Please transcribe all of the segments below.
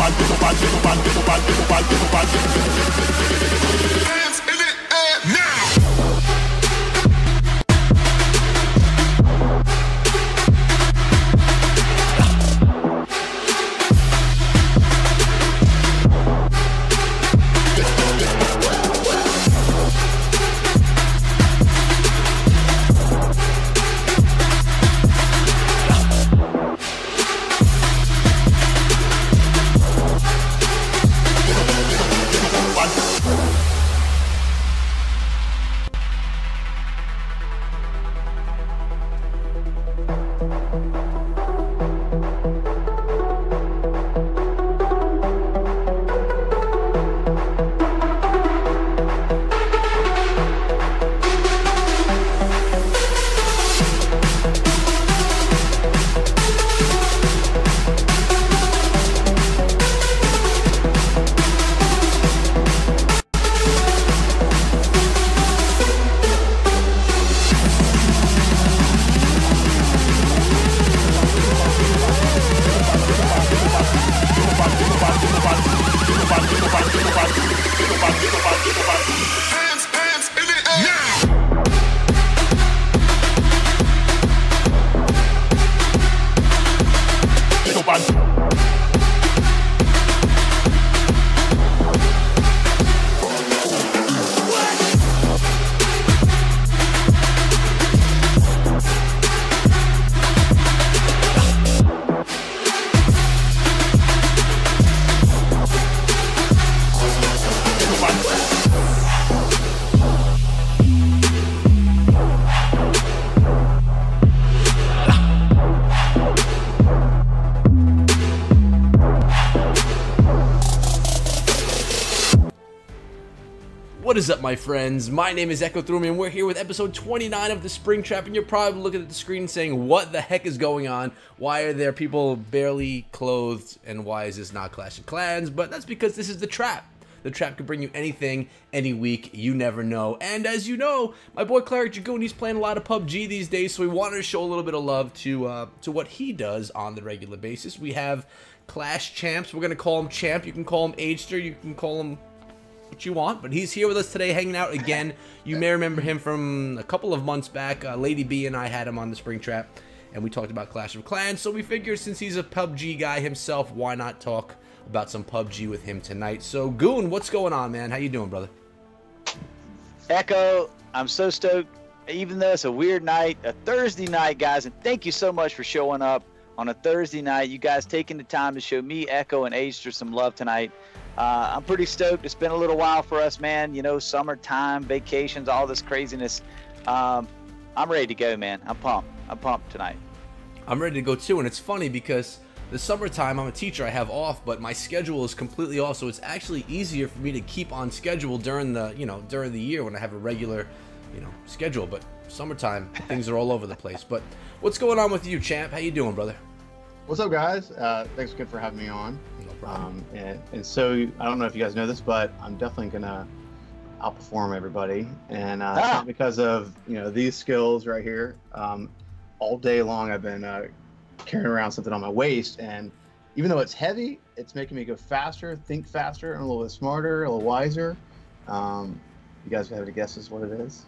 Hands in the air now. Hands in the air now. What is up, my friends? My name is Echo Through Me, and we're here with episode 29 of the Spring Trap, and you're probably looking at the screen saying, what the heck is going on? Why are there people barely clothed, and why is this not Clash of Clans? But that's because this is the Trap. The Trap can bring you anything, any week, you never know. And as you know, my boy Cleric Dragoon, he's playing a lot of PUBG these days, so we wanted to show a little bit of love to what he does on the regular basis. We have Clash Champs. We're going to call him Champ. You can call him Agester. You can call him what you want, but he's here with us today hanging out again. You may remember him from a couple of months back. Lady B and I had him on the Spring Trap, and we talked about Clash of Clans, so we figured since he's a PUBG guy himself, why not talk about some PUBG with him tonight. So Goon, what's going on, man? How you doing, brother? Echo, I'm so stoked. Even though it's a weird night, a Thursday night, guys, and thank you so much for showing up on a Thursday night. You guys taking the time to show me, Echo, and Agester some love tonight. I'm pretty stoked. It's been a little while for us, man. You know, summertime, vacations, all this craziness. I'm ready to go, man. I'm pumped. I'm pumped tonight. I'm ready to go too, and it's funny because the summertime, I'm a teacher, I have off, but my schedule is completely off, so it's actually easier for me to keep on schedule during the, during the year when I have a regular, schedule. But summertime, things are all over the place. But what's going on with you, Champ? How you doing, brother? What's up, guys? Thanks again for having me on. No problem. And so I don't know if you guys know this, but I'm definitely gonna outperform everybody, and it's not because of these skills right here. All day long I've been carrying around something on my waist, and even though it's heavy, it's making me go faster, think faster, and a little bit smarter, a little wiser. You guys have any guesses what it is?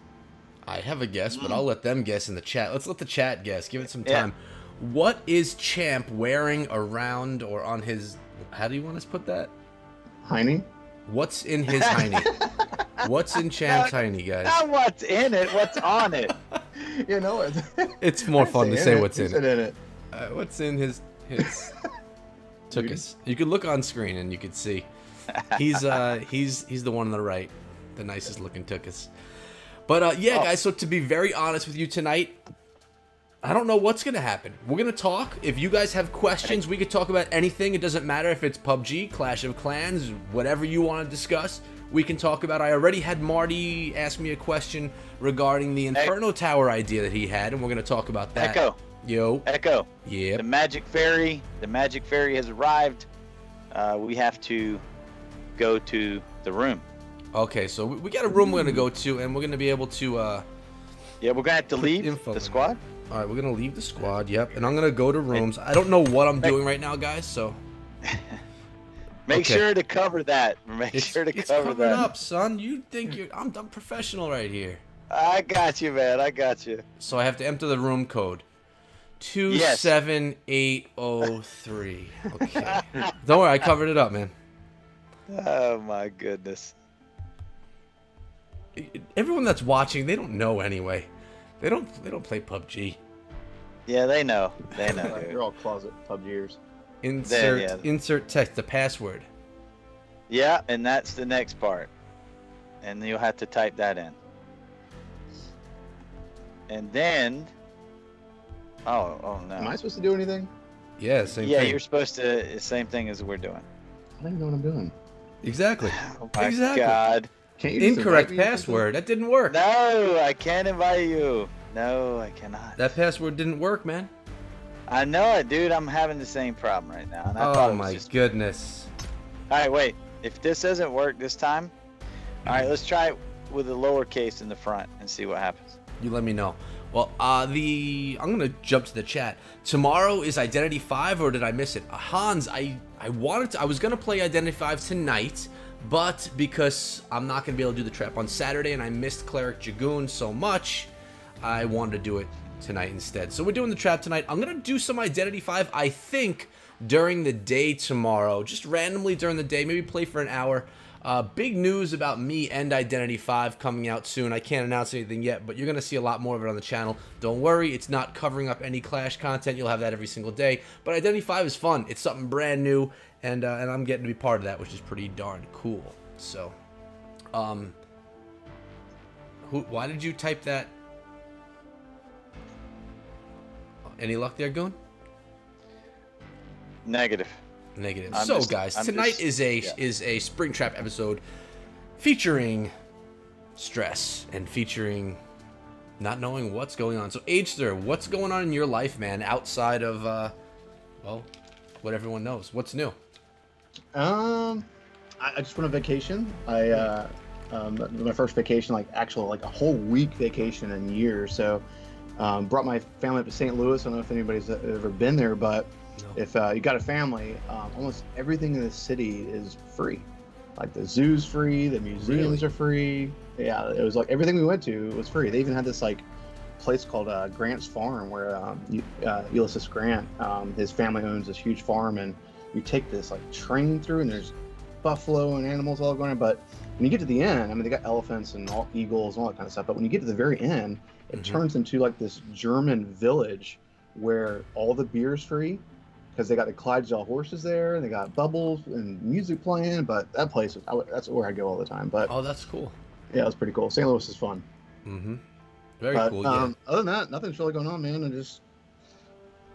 I have a guess, but I'll let them guess in the chat. Let's let the chat guess. Give it some time. Yeah. What is Champ wearing around or on his... How do you want us to put that? Hiney? What's in his hiney? What's in Champ's hiney, guys? Not what's in it, what's on it. It's more fun to say what's in it. What's in his tuchus? You could look on screen and you could see. He's the one on the right, the nicest looking tuchus. But yeah, guys. So to be very honest with you tonight, I don't know what's gonna happen. We're gonna talk. If you guys have questions, we could talk about anything. It doesn't matter if it's PUBG, Clash of Clans, whatever you want to discuss. We can talk about. I already had Marty ask me a question regarding the Inferno Tower idea that he had, and we're gonna talk about that. Echo. Yo. Echo. Yeah. The magic fairy has arrived. We have to go to the room. Okay, so we got a room we're gonna go to, and we're gonna be able to. Yeah, we're gonna have to leave the squad. All right, we're gonna leave the squad. Yep, and I'm gonna go to rooms. I don't know what I'm doing right now, guys. So Make Okay. sure to cover that. Make sure to It's cover covered that. up, son. You think I'm professional right here. I got you, man. I got you. So I have to enter the room code. 27803. Okay. Don't worry, I covered it up, man. Oh my goodness. Everyone that's watching, they don't know anyway. They don't play PUBG. Yeah, they know. They know. Like, dude. they're all closet PUBGers. Insert text the password. Yeah, and that's the next part. And you'll have to type that in. And then oh no. Am I supposed to do anything? Yeah, same Yeah, thing. you're supposed to same thing as we're doing. I don't even know what I'm doing. Exactly. Oh my Exactly. god. Can't you just Incorrect invite me or password. That didn't work. No, I can't invite you. No, I cannot. That password didn't work, man. I know it, dude. I'm having the same problem right now. And I thought Oh it was my just... goodness. All right, wait. If this doesn't work this time, all right, let's try it with a lowercase in the front and see what happens. You let me know. Well, I'm gonna jump to the chat. Tomorrow is Identity 5, or did I miss it? Hans, I was gonna play Identity 5 tonight, but because I'm not gonna be able to do the trap on Saturday, and I missed Cleric Dragoon so much, I wanted to do it tonight instead. So we're doing the trap tonight. I'm gonna do some Identity 5, I think, during the day tomorrow, just randomly during the day, maybe play for an hour. Big news about me and Identity 5 coming out soon. I can't announce anything yet, but you're going to see a lot more of it on the channel. Don't worry, it's not covering up any Clash content. You'll have that every single day. But Identity 5 is fun. It's something brand new, and I'm getting to be part of that, which is pretty darn cool. So, why did you type that? Any luck there, Goon? Negative. Negative. I'm So just- guys, I'm tonight just- is a Springtrap episode featuring stress and featuring not knowing what's going on. So Agester, what's going on in your life, man, outside of well, what everyone knows? What's new? I just went on vacation. My first vacation, like a whole week vacation in years. So brought my family up to St. Louis. I don't know if anybody's ever been there, but No. if you got a family, almost everything in the city is free. Like the zoo's free, the museums are free. Yeah, it was like everything we went to was free. They even had this like place called Grant's Farm where Ulysses Grant, his family owns this huge farm, and you take this like train through, and there's buffalo and animals all going on. But when you get to the end, I mean, they got elephants and all eagles and all that kind of stuff. But when you get to the very end, it turns into like this German village where all the beer's free. Because they got the Clydesdale horses there, and they got bubbles and music playing. But that place, that's where I go all the time. But Oh, that's cool. yeah, it was pretty cool. St. Louis is fun. Mm-hmm. Very But, cool. Yeah. Other than that, nothing's really going on, man. I'm just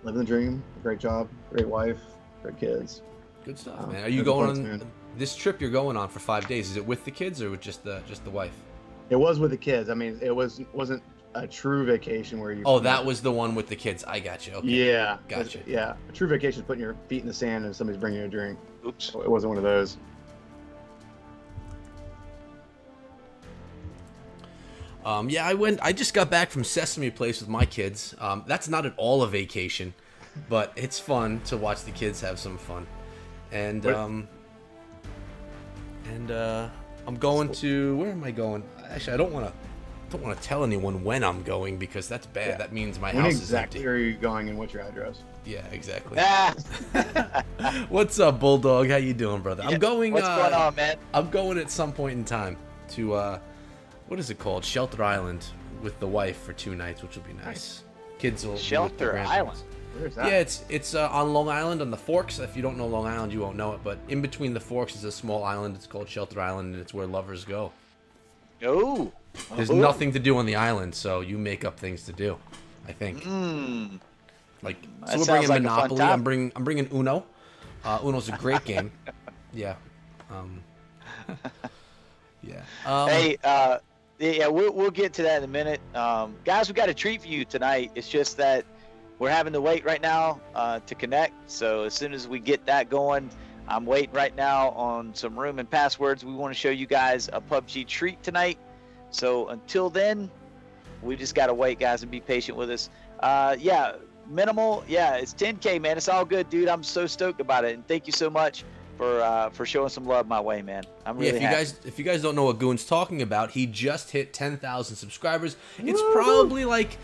living the dream. Great job, great wife, great kids. Good stuff, Oh, man. Are you good going points, on man. this trip? You're going on for 5 days. Is it with the kids or with just the wife? It was with the kids. I mean, it wasn't a true vacation where you. Oh, that was the one with the kids. I got you. Okay. Yeah. Gotcha. Yeah, a true vacation is putting your feet in the sand and somebody's bringing you a drink. Oops. It wasn't one of those. Yeah, I just got back from Sesame Place with my kids. That's not at all a vacation, but it's fun to watch the kids have some fun. And What- I'm going to, where am I going? Actually, I don't want to tell anyone when I'm going because that's bad. Yeah. That means my When house exactly is are you going and what's your address? empty. Yeah, exactly. Ah, What's up, Bulldog? How you doing, brother? I'm going. what's going on, man? I'm going at some point in time to what is it called? Shelter Island with the wife for 2 nights, which will be nice. Kids will be with their Shelter grandparents. Island. Where's that? Yeah, it's on Long Island on the Forks. If you don't know Long Island, you won't know it. But in between the Forks is a small island. It's called Shelter Island, and it's where lovers go. Oh. There's Ooh. nothing to do on the island, so you make up things to do. I think. Mm. Like, That so we're sounds bringing like a fun Monopoly. time. I'm bringing Uno. Uno's a great game. Yeah. Yeah. Hey, yeah, we'll get to that in a minute. Guys, we got a treat for you tonight. It's just that we're having to wait right now to connect. So as soon as we get that going, I'm waiting right now on some room and passwords. We want to show you guys a PUBG treat tonight. So until then, we just got to wait, guys, and be patient with us. Yeah, minimal. Yeah, it's 10K, man. It's all good, dude. I'm so stoked about it. And thank you so much for showing some love my way, man. I'm really happy. If you guys don't know what Goon's talking about, he just hit 10,000 subscribers. It's probably like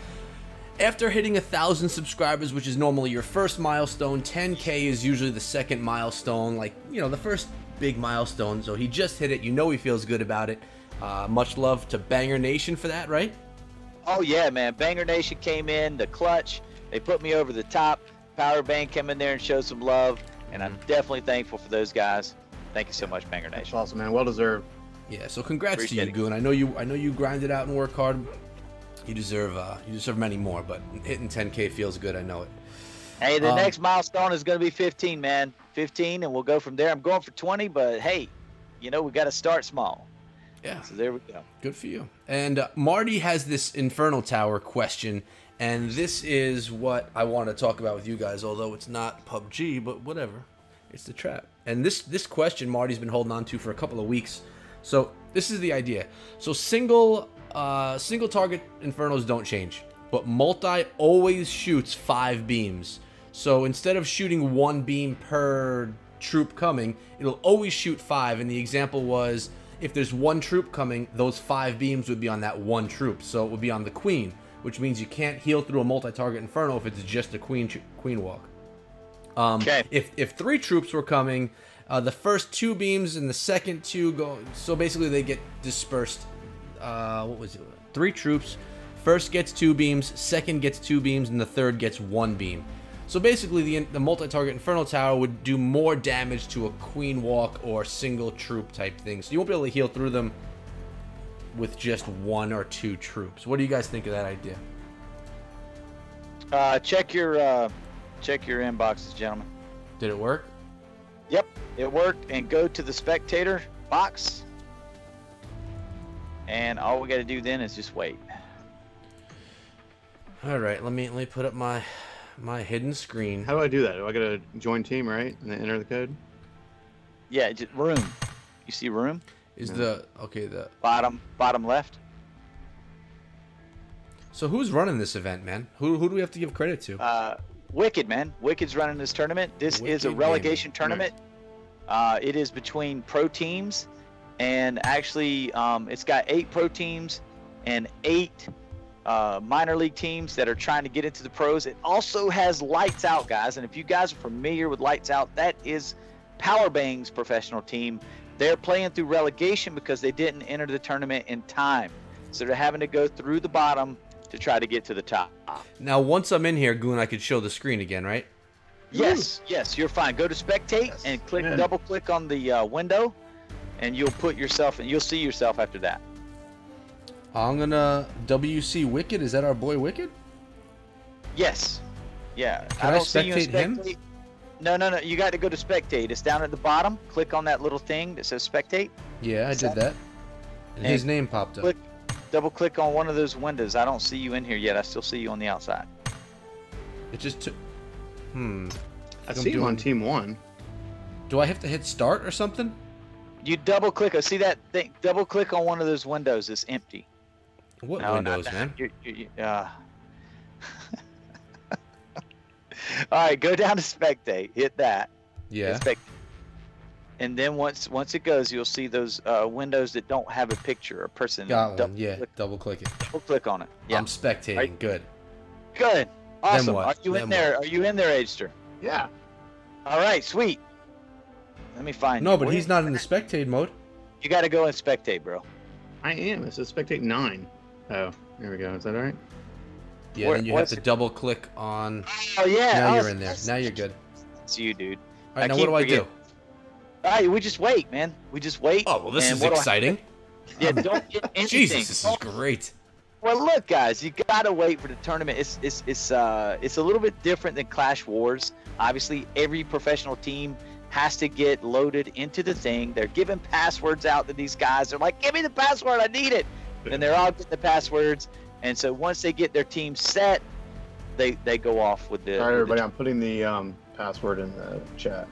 after hitting 1,000 subscribers, which is normally your first milestone, 10K is usually the second milestone, like, you know, the first big milestone. So he just hit it. You know he feels good about it. Much love to Banger Nation for that, right? Oh yeah, man. Banger Nation came in, the clutch. They put me over the top. Power Bang came in there and showed some love, and I'm definitely thankful for those guys. Thank you so much, Banger Nation. That's awesome, man. Well deserved. Yeah. So congrats Appreciate to you, Goon. I know you grinded out and worked hard. You deserve many more, but hitting 10K feels good. I know it. Hey, the next milestone is going to be 15, man. 15, and we'll go from there. I'm going for 20, but hey, you know, we got to start small. Yeah. So there we go. Good for you. And Marty has this Inferno Tower question, and this is what I want to talk about with you guys, although it's not PUBG, but whatever. It's the trap. And this question Marty's been holding on to for a couple of weeks. So this is the idea. So single target Infernos don't change, but multi always shoots 5 beams. So instead of shooting 1 beam per troop coming, it'll always shoot 5. And the example was, if there's 1 troop coming, those 5 beams would be on that 1 troop. So it would be on the queen, which means you can't heal through a multi-target Inferno if it's just a queen walk. Okay. If 3 troops were coming, the first 2 beams and the second 2 go. So basically, they get dispersed. What was it? 3 troops. First gets 2 beams, second gets 2 beams, and the third gets 1 beam. So basically, the multi-target Inferno Tower would do more damage to a queen walk or single troop type thing. So you won't be able to heal through them with just 1 or 2 troops. What do you guys think of that idea? Check your inboxes, gentlemen. Did it work? Yep, it worked. And go to the spectator box. And all we got to do then is just wait. All right, let me put up my hidden screen. How do I do that? Do I gotta join team, right? And then enter the code? Yeah, just room. You see room? Is Yeah. the Bottom left. So who's running this event, man? Who do we have to give credit to? Wicked, man. Wicked's running this tournament. This is a Wicked relegation tournament. It is between pro teams, and actually, it's got 8 pro teams and 8 minor league teams that are trying to get into the pros. It also has Lights Out, guys, and if you guys are familiar with Lights Out, that is Power Bang's professional team. They're playing through relegation because they didn't enter the tournament in time, so they're having to go through the bottom to try to get to the top. Now, once I'm in here, Goon, I could show the screen again, right? Yes, you're fine. Go to spectate and double click on the window, and you'll put yourself, and you'll see yourself after that. I'm gonna WC Wicked. Is that our boy Wicked? Yes. Yeah. Can I spectate him? No. You got to go to spectate. It's down at the bottom. Click on that little thing that says spectate. Yeah, I did that. And his name popped up. Double click on one of those windows. I don't see you in here yet. I still see you on the outside. It just took. I see him on team 1. Do I have to hit start or something? You double click. See that thing? Double click on one of those windows that's empty. What No, not windows, that. man? All right, go down to spectate. Hit that. Yeah. Hit and then once it goes, you'll see those windows that don't have a picture or person. Got one. Yeah. Double click it. Double click on it. Yeah. I'm spectating. Right. Good. Good. Awesome. what? Are you Then in there? what? Are you in there, Agester? Yeah. All right, sweet. Let me find you. No, but Where- he's not in the spectate mode. You got to go and spectate, bro. I am. It says spectate 9. Oh, there we go. Is that all right? Yeah. Then you have to double click on. Oh yeah. Now Oh, you're in there. Now you're good. It's you, dude. All right. Now keep what do I do? forgetting. All right, we just wait, man. We just wait. Oh well, this and is what'll exciting. happen- Yeah, don't get anything. Jesus, this is great. Well, look, guys, you gotta wait for the tournament. It's a little bit different than Clash Wars. Obviously, every professional team has to get loaded into the thing. They're giving passwords out to these guys. They're like, "Give me the password, I need it." And they're all getting the passwords. And so once they get their team set, they go off with the. All right, with everybody. the- I'm putting the password in the chat.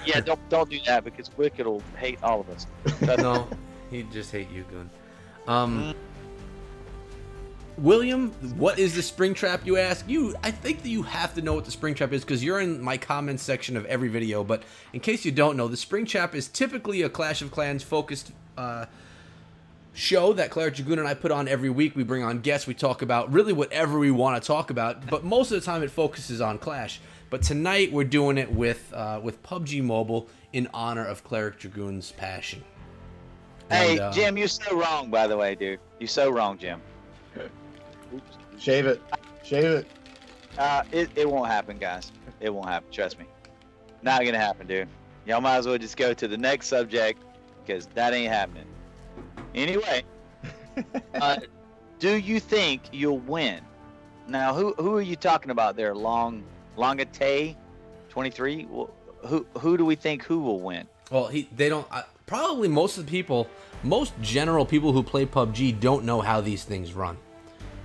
yeah, don't do that because Wicked will hate all of us. No, he'd just hate you, Goon. William, what is the spring trap, you ask? I think that you have to know what the spring trap is because you're in my comments section of every video. But in case you don't know, the spring trap is typically a Clash of Clans focused show that Cleric Dragoon and I put on every week. We bring on guests. We talk about really whatever we want to talk about. But most of the time, it focuses on Clash. But tonight, we're doing it with PUBG Mobile in honor of Cleric Dragoon's passion. Hey, And, Jim, you're so wrong, by the way, dude. You're so wrong, Jim. Shave it. Shave it. It won't happen, guys. It won't happen. Trust me. Not gonna happen, dude. Y'all might as well just go to the next subject because that ain't happening. Anyway, do you think you'll win? Now, who are you talking about there? Longate, 23. Who do we think who will win? Well, they don't. Probably most of the people, most general people who play PUBG don't know how these things run.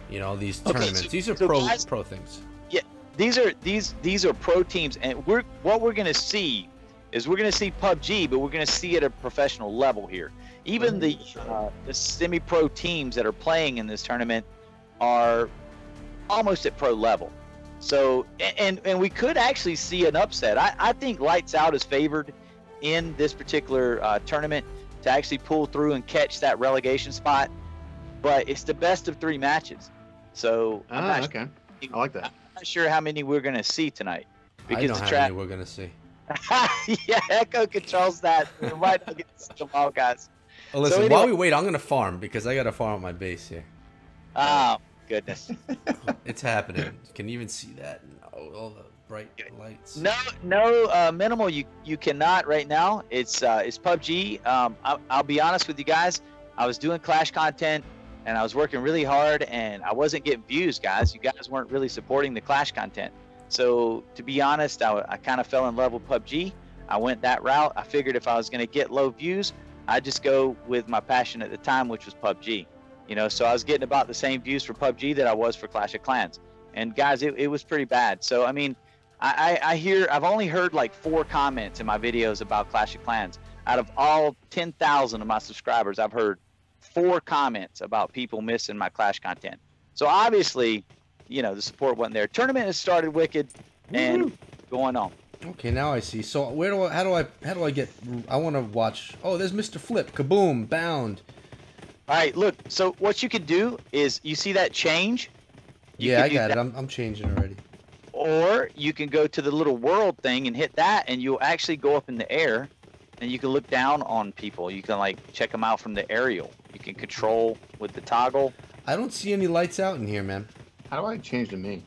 You know, these tournaments. These are pro things. Yeah, these are pro teams, and what we're gonna see is we're gonna see PUBG, but we're gonna see it at a professional level here. Even the semi-pro teams that are playing in this tournament are almost at pro level. So, and we could actually see an upset. I think Lights Out is favored in this particular tournament to actually pull through and catch that relegation spot. But it's the best of 3 matches. So, okay. I like that. I'm not sure how many we're going to see tonight. I know how many we're going to see. Yeah, Echo controls that. We might not get to see them all, guys. Well, listen, while we wait, I'm going to farm because I got to farm at my base here. Oh, goodness. It's happening. Can you even see that? All the bright lights. No, minimal. You cannot right now. It's PUBG. I'll be honest with you guys. I was doing Clash content and I was working really hard and I wasn't getting views, guys. You guys weren't really supporting the Clash content. So to be honest, I kind of fell in love with PUBG. I went that route. I figured if I was going to get low views, I'd just go with my passion at the time, which was PUBG. You know, so I was getting about the same views for PUBG that I was for Clash of Clans. And guys, it was pretty bad. So I mean, I've only heard like 4 comments in my videos about Clash of Clans. Out of all 10,000 of my subscribers, I've heard 4 comments about people missing my Clash content. So obviously, you know, the support wasn't there. Tournament has started wicked and going on. Okay, now I see. So how do I get? I want to watch. Oh, there's Mr. Flip. Kaboom! Bound. All right, look. So what you could do is you see that change. Yeah, I got it. I'm changing already. Or you can go to the little world thing and hit that, and you'll actually go up in the air, and you can look down on people. You can like check them out from the aerial. You can control with the toggle. I don't see any lights out in here, man. How do I change to me?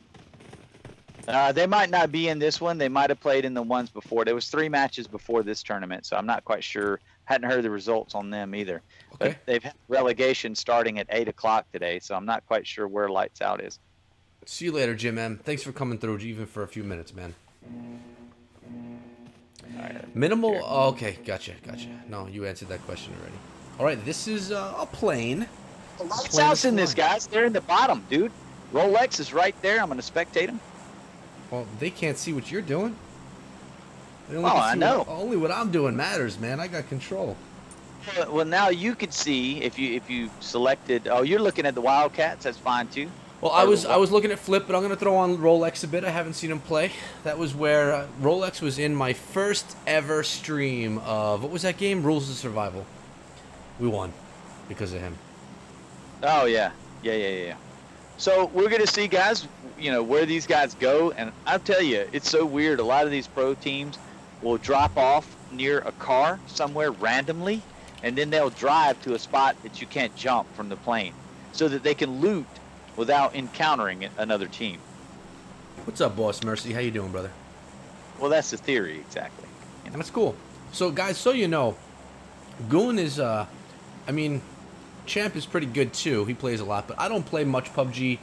They might not be in this one. They might have played in the ones before. There was 3 matches before this tournament, so I'm not quite sure. Hadn't heard the results on them either. Okay. But they've had relegation starting at 8 o'clock today, so I'm not quite sure where Lights Out is. See you later, Jim M. Thanks for coming through, even for a few minutes, man. All right. Minimal. Oh, okay, gotcha. No, you answered that question already. All right, this is a plane. Lights Out's in this, guys. They're in the bottom, dude. Rolex is right there. I'm going to spectate them. Well, they can't see what you're doing. They only Oh, can I see know. Only what I'm doing matters, man. I got control. Well, now you could see if you selected. Oh, you're looking at the Wildcats. That's fine too. Well, I was looking at Flip, but I'm going to throw on Rolex a bit. I haven't seen him play. That was where Rolex was in my first ever stream of, what was that game? Rules of Survival. We won because of him. Oh, yeah. So we're going to see, guys, you know, where these guys go. And I'll tell you, it's so weird. A lot of these pro teams will drop off near a car somewhere randomly, and then they'll drive to a spot that you can't jump from the plane so that they can loot without encountering another team. What's up, Boss Mercy? How you doing, brother? Well, that's the theory, exactly. You know? That's cool. So, guys, so you know, Goon is, I mean, Champ is pretty good, too. He plays a lot, but I don't play much PUBG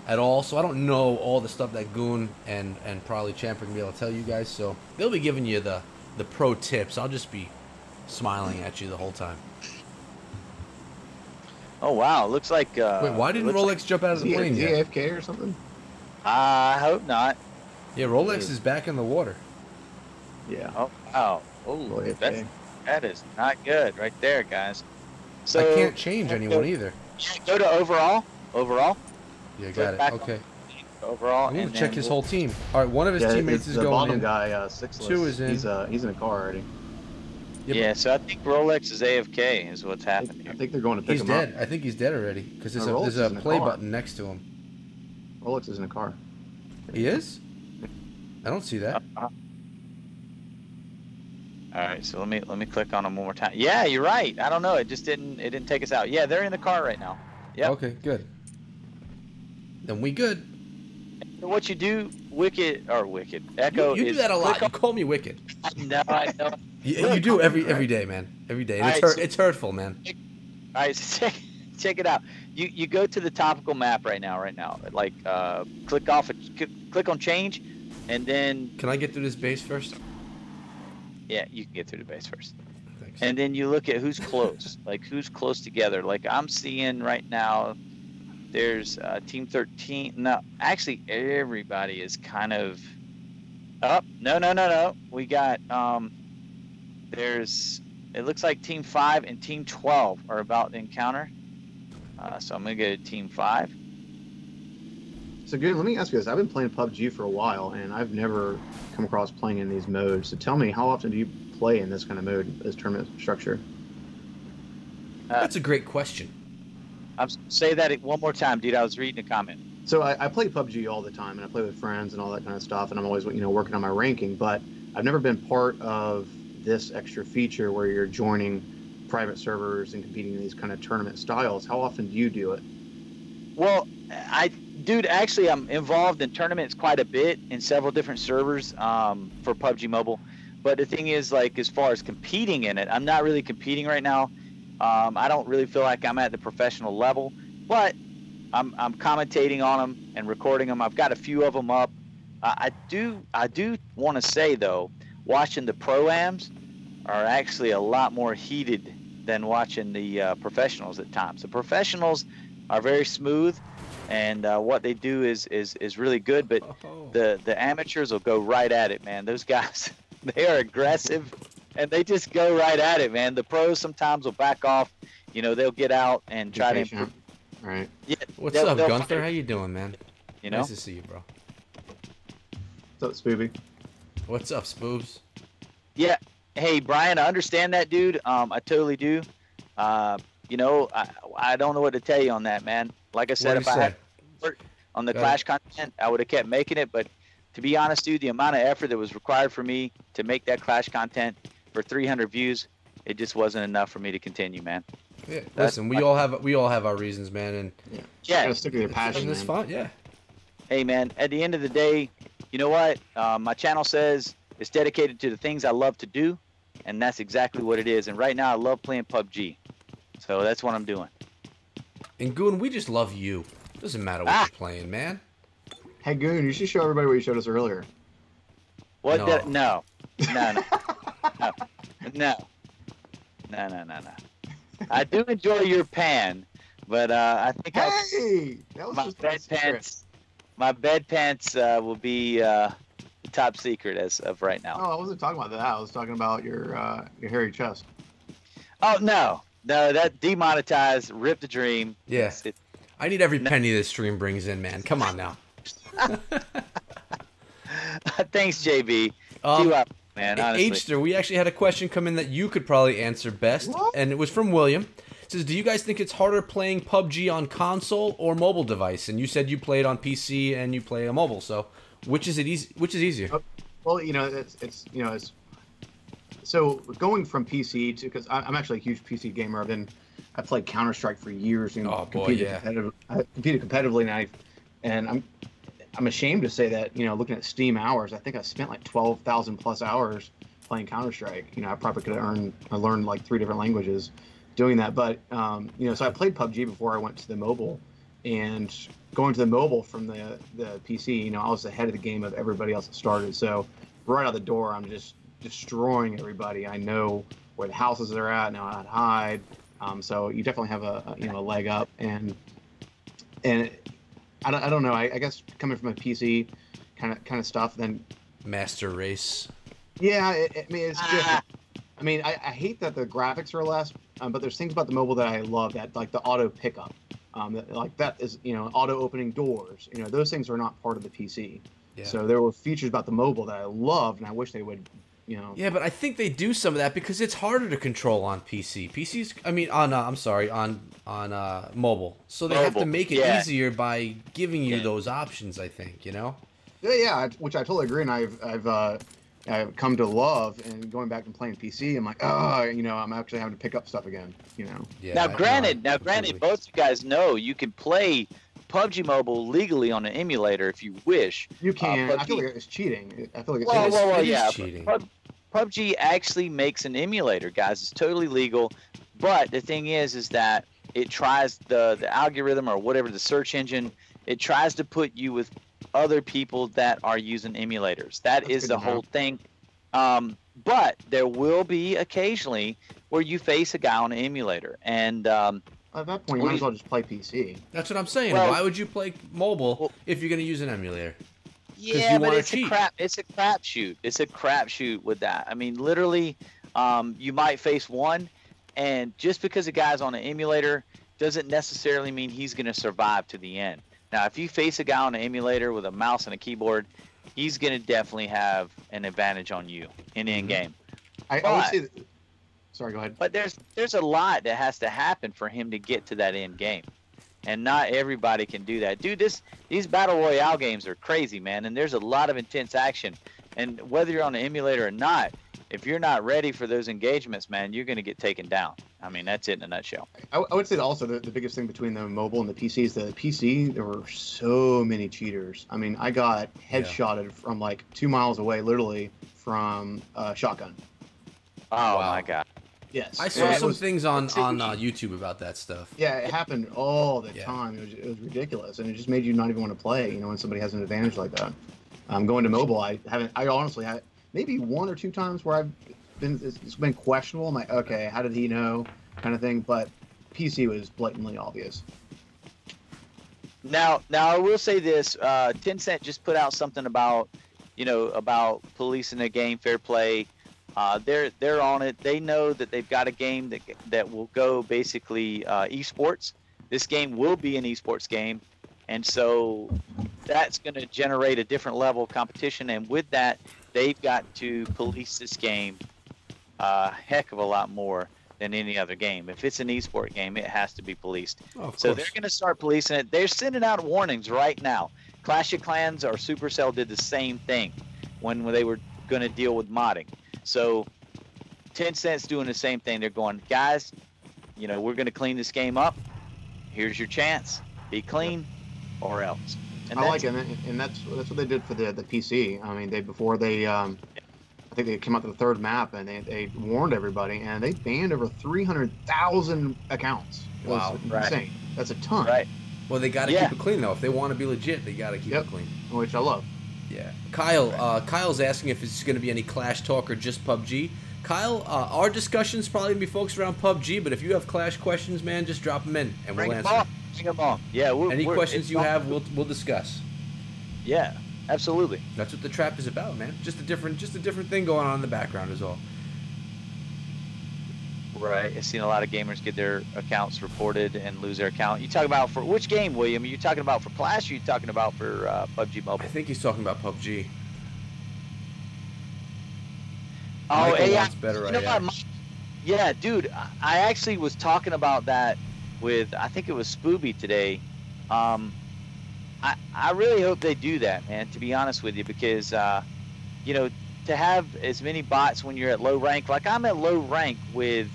at all, so I don't know all the stuff that Goon and probably Champ are going to be able to tell you guys, so they'll be giving you the pro tips. I'll just be smiling at you the whole time. Oh, wow. Looks like... Wait, why didn't Rolex jump out of the plane yet? AFK or something? I hope not. Yeah, Rolex is back in the water. Yeah. Oh, wow. Oh, that is not good right there, guys. So I can't change anyone either. Go to overall. Overall. Yeah, Click got it. back Okay. overall. I'm gonna and check then his we'll- whole team. All right, one of his teammates is the going bottom in. guy, Sixless. 2 is in. He's in a car already. Yeah, Yeah, so I think Rolex is AFK is what's happening I here. think they're going to pick he's him dead. up. I think he's dead already because there's Rolex there's is a in a play car. button next to him. Rolex is in a car. He is? I don't see that. All right, so let me click on them one more time. Yeah, you're right. I don't know. It didn't take us out. Yeah, they're in the car right now. Yep. Okay, good. Then we good. So what you do, Wicked Echo You do is that a lot. click You on- call me wicked. I know. You do every day, man. Every day. And All right, so- it's hurtful, man. All right, so check it out. You go to the topical map right now. Like click on change, and then Can I get through this base first? yeah, you can get through the base first. Thanks. And then you look at who's close, like who's close together. Like I'm seeing right now, there's Team 13. No, actually everybody is kind of up. No. We got there's. It looks like Team 5 and Team 12 are about to encounter. So I'm gonna go to Team 5. So good. Let me ask you this. I've been playing PUBG for a while, and I've never come across playing in these modes. So tell me, how often do you play in this kind of mode, this tournament structure? That's a great question. Say that one more time, dude. I was reading a comment. So I play PUBG all the time, and I play with friends and all that kind of stuff, and I'm always working on my ranking. But I've never been part of this extra feature where you're joining private servers and competing in these kind of tournament styles. How often do you do it? Well, actually, I'm involved in tournaments quite a bit in several different servers for PUBG Mobile. But the thing is, like, as far as competing in it, I'm not really competing right now. I don't really feel like I'm at the professional level, but I'm commentating on them and recording them. I've got a few of them up. I do want to say though, watching the pro-ams are actually a lot more heated than watching the professionals at times. The professionals are very smooth, and what they do is really good. But the amateurs will go right at it, man. Those guys, they are aggressive, and they just go right at it, man. The pros sometimes will back off. They'll get out and try to improve. Right. Yeah, What's they'll- up, they'll Gunther? fight, How you doing, man? Nice to see you, bro. What's up, Spoobie? What's up, Spoobs? Yeah. Hey, Brian, I understand that, dude. I totally do. I don't know what to tell you on that, man. Like I said, What if do you I had say? worked on the Go Clash content, I would have kept making it. But to be honest, dude, the amount of effort that was required for me to make that Clash content for 300 views, it just wasn't enough for me to continue, man. Yeah. Listen, we all have our reasons, man, and Yeah. Gotta stick with your passion, and it's man. fun. Yeah. Hey, man, at the end of the day, you know what? My channel says it's dedicated to the things I love to do, and that's exactly what it is. And right now, I love playing PUBG. So that's what I'm doing. And Goon, we just love you. Doesn't matter what Ah. you're playing, man. Hey, Goon, you should show everybody what you showed us earlier. What? No. No. No. I do enjoy your pan, but I think Hey! That was my just bed a secret. pants. My bed pants will be top secret as of right now. Oh, I wasn't talking about that. I was talking about your hairy chest. Oh no, that demonetized. Rip the dream. Yeah. It- I need every penny this stream brings in, man. Come on now. Thanks, JB. Um, Two up, man. Honestly. Hster, we actually had a question come in that you could probably answer best, What? and it was from William. It says, do you guys think it's harder playing PUBG on console or mobile device? And you said you played on PC and you play on mobile, so which is easier? Well, it's so going from PC to, because I'm actually a huge PC gamer. I played Counter-Strike for years and Oh, boy, competed yeah. I competed competitively, and I'm ashamed to say that, looking at Steam hours, I think I spent like 12,000 plus hours playing Counter-Strike. I probably could have learned like 3 different languages doing that. But, so I played PUBG before I went to the mobile, and going to the mobile from the PC, I was ahead of the game of everybody else that started. So right out the door, I'm just destroying everybody. I know where the houses are at, know how to hide. So you definitely have a leg up, and I don't know. I guess coming from a PC kind of stuff, then Master Race. yeah. It's different. I mean, I hate that the graphics are less, but there's things about the mobile that I love, that like the auto pickup. Like that is, auto opening doors. Those things are not part of the PC. Yeah. So there were features about the mobile that I loved, and I wish they would. Yeah, but I think they do some of that because it's harder to control on PC. PCs, I mean, I'm sorry, on mobile. So they have to make it easier by giving you those options. I think, Yeah, which I totally agree, and I've come to love. And going back and playing PC, I'm like, I'm actually having to pick up stuff again. Yeah. Now, granted, both you guys know you can play Pubg Mobile legally on an emulator if you wish. You can. I feel like it's cheating. I feel like it's cheating. PUBG actually makes an emulator, guys. It's totally legal. But the thing is that it tries the algorithm or whatever, the search engine, it tries to put you with other people that are using emulators. That's is the whole thing. But there will be occasionally where you face a guy on an emulator. And at that point, you might as well just play PC. That's what I'm saying. Well, why would you play mobile if you're going to use an emulator? Yeah, but it's a crapshoot. It's a crapshoot with that. I mean, literally, you might face one, and just because a guy's on an emulator doesn't necessarily mean he's going to survive to the end. Now, if you face a guy on an emulator with a mouse and a keyboard, he's going to definitely have an advantage on you in the end game. I would say that, sorry, go ahead. But there's a lot that has to happen for him to get to that end game. And not everybody can do that. Dude, these Battle Royale games are crazy, man. And there's a lot of intense action. And whether you're on an emulator or not, if you're not ready for those engagements, man, you're going to get taken down. I mean, that's it in a nutshell. I would say that also the biggest thing between the mobile and the PC is the PC, there were so many cheaters. I mean, I got headshotted from like 2 miles away, literally, from a shotgun. Oh, my God. Yes. I saw some things on YouTube about that stuff. Yeah, it happened all the time. It was ridiculous, and it just made you not even want to play. When somebody has an advantage like that. Going to mobile, I honestly had maybe 1 or 2 times where it's been questionable. I'm like, okay, how did he know, kind of thing. But PC was blatantly obvious. Now I will say this: Tencent just put out something about policing the game, fair play. They're on it. They know that they've got a game that will go basically esports. This game will be an esports game, and so that's going to generate a different level of competition. And with that, they've got to police this game a heck of a lot more than any other game. If it's an esport game, it has to be policed. So they're going to start policing it. They're sending out warnings right now. Clash of Clans or Supercell did the same thing when they were going to deal with modding. So Tencent's doing the same thing. They're going, guys, we're going to clean this game up. Here's your chance. Be clean or else. And I like it, and that's what they did for the PC. I mean, I think they came out to the 3rd map, and they warned everybody, and they banned over 300,000 accounts. Wow. Insane. That's a ton. Right. Well, they got to keep it clean, though. If they want to be legit, they got to keep it clean. Which I love. Yeah. Kyle's asking if it's going to be any Clash talk or just PUBG. Kyle, our discussion's probably going to be focused around PUBG, but if you have Clash questions, man, just drop them in, and we'll answer. Bring them on. Yeah. Any questions you have, we'll discuss. Yeah, absolutely. That's what the trap is about, man. Just a different thing going on in the background is all. Right. I've seen a lot of gamers get their accounts reported and lose their account. You talk about for which game, William? Are you talking about for Clash or are you talking about for PUBG Mobile? I think he's talking about PUBG. Oh, yeah. Better Yeah, dude. I actually was talking about that with, I think it was Spooby today. I really hope they do that, man, to be honest with you, because, to have as many bots when you're at low rank, like I'm at low rank with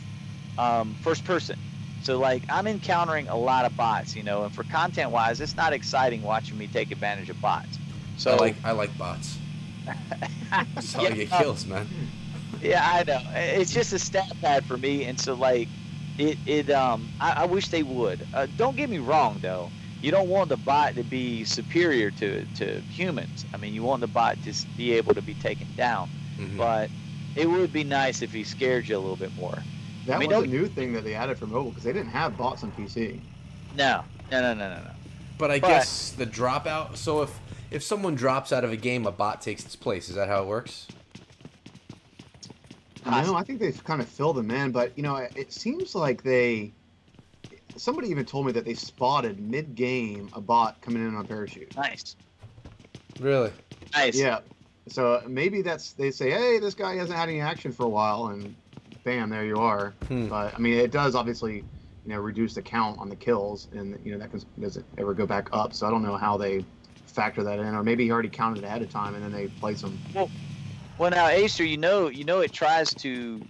first person. So, like, I'm encountering a lot of bots, and for content-wise, it's not exciting watching me take advantage of bots. So I like bots. That's how you get kills, man. Yeah, I know. It's just a stat pad for me, and so, like, I wish they would. Don't get me wrong, though. You don't want the bot to be superior to humans. I mean, you want the bot to be able to be taken down. Mm-hmm. But it would be nice if he scared you a little bit more. That was a new thing that they added for mobile, because they didn't have bots on PC. No. But I guess the dropout. So if someone drops out of a game, a bot takes its place. Is that how it works? No, I think they've kind of filled them in, but it seems like they. somebody even told me that they spotted mid-game a bot coming in on a parachute. Nice. Really? Nice. Yeah. So maybe they say, hey, this guy hasn't had any action for a while, and bam, there you are. But I mean, it does obviously, reduce the count on the kills, and that doesn't ever go back up. So I don't know how they factor that in, or maybe he already counted ahead of time and then they place them. Well, now Acer, it tries to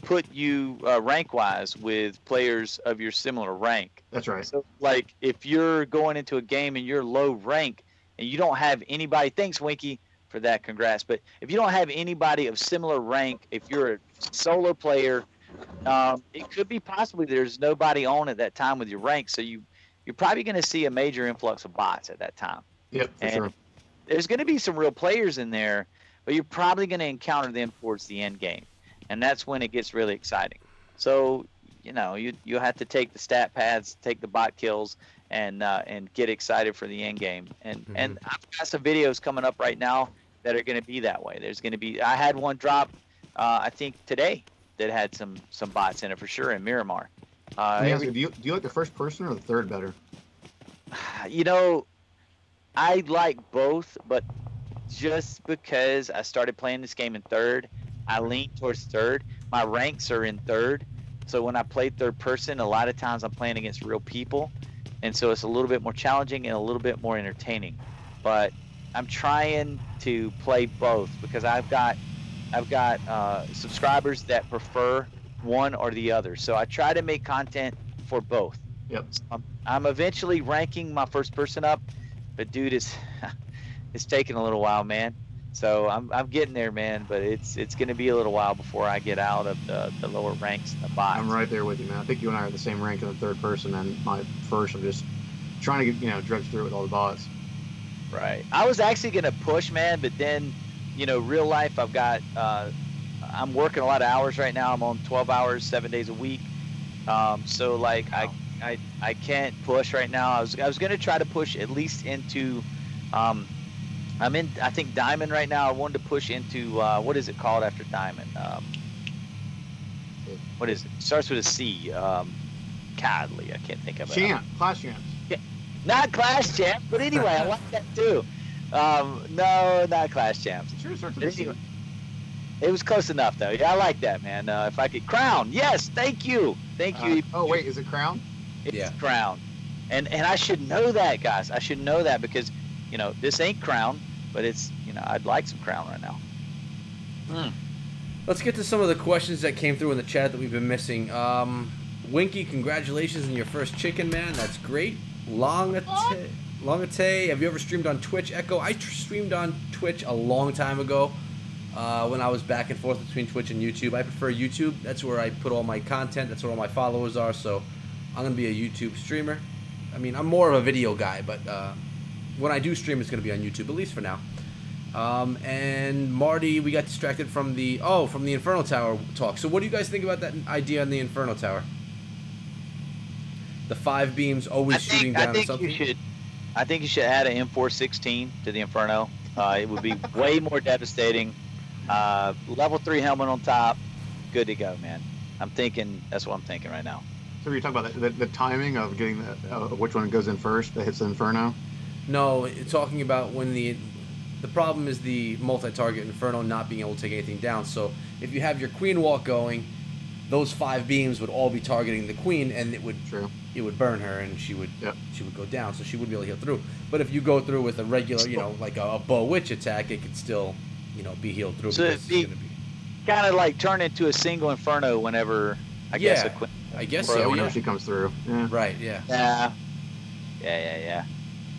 put you rank-wise with players of your similar rank. That's right. So, like, if you're going into a game and you're low rank and you don't have anybody, thanks, Winky, for that, congrats. But if you don't have anybody of similar rank, if you're a solo player, it could be possibly there's nobody on at that time with your rank, so you're probably going to see a major influx of bots at that time. Yep, for sure. There's going to be some real players in there, but you're probably going to encounter them towards the end game, and that's when it gets really exciting. So, you have to take the stat pads, take the bot kills, and get excited for the end game. And I've got some videos coming up right now that are going to be that way. There's going to be, I had one drop, I think today, that had some bots in it for sure in Miramar. Do you like the first person or the third better? I like both, but just because I started playing this game in third, I lean towards third. My ranks are in third, so when I play third person, a lot of times I'm playing against real people, and so it's a little bit more challenging and a little bit more entertaining. But I'm trying to play both because I've got subscribers that prefer one or the other, so I try to make content for both. Yep. So I'm eventually ranking my first person up, but dude, it's taking a little while, man. So I'm getting there, man. But it's going to be a little while before I get out of the lower ranks in the bots. I'm right there with you, man. I think you and I are the same rank in the third person, and my first, I'm just trying to get dredge through it with all the bots. Right. I was actually going to push, man, but then, real life, I've got I'm working a lot of hours right now. I'm on 12 hours, 7 days a week. So like I can't push right now. I was going to try to push at least into I'm in, I think, Diamond right now. I wanted to push into what is it called after Diamond? What is it? Starts with a C. Godly, I can't think of it. Clash Champs. Yeah. Not Clash Champs, but anyway, I like that too. No, not Clash Champs. Sure, it starts with a C. It was close enough though. Yeah, I like that, man. If I could Crown, yes, thank you. Oh wait, is it Crown? It's Crown, and I should know that, guys. I should know that because this ain't Crown, but it's I'd like some Crown right now. Let's get to some of the questions that came through in the chat that we've been missing. Winky, congratulations on your first chicken, man. That's great. Longate, have you ever streamed on Twitch? Echo, I streamed on Twitch a long time ago. When I was back and forth between Twitch and YouTube. I prefer YouTube. That's where I put all my content. That's where all my followers are. So I'm going to be a YouTube streamer. I mean, I'm more of a video guy, but when I do stream, it's going to be on YouTube, at least for now. And Marty, we got distracted from the Inferno Tower talk. So what do you guys think about that idea on the Inferno Tower? The 5 beams always shooting down something? I think you should add an M416 to the Inferno. It would be way more devastating. Level 3 helmet on top. Good to go, man. That's what I'm thinking right now. So you're talking about the timing of getting which one goes in first that hits the Inferno? No, talking about when the problem is the multi-target Inferno not being able to take anything down. So if you have your Queen Walk going, those 5 beams would all be targeting the Queen, and it would burn her, and she would go down, so she wouldn't be able to heal through. But if you go through with a regular, like a bow witch attack, it could still, be healed through. So it'd be kind of like turn into a single Inferno whenever I guess so. Whenever she comes through. Yeah. Right. Yeah. Yeah.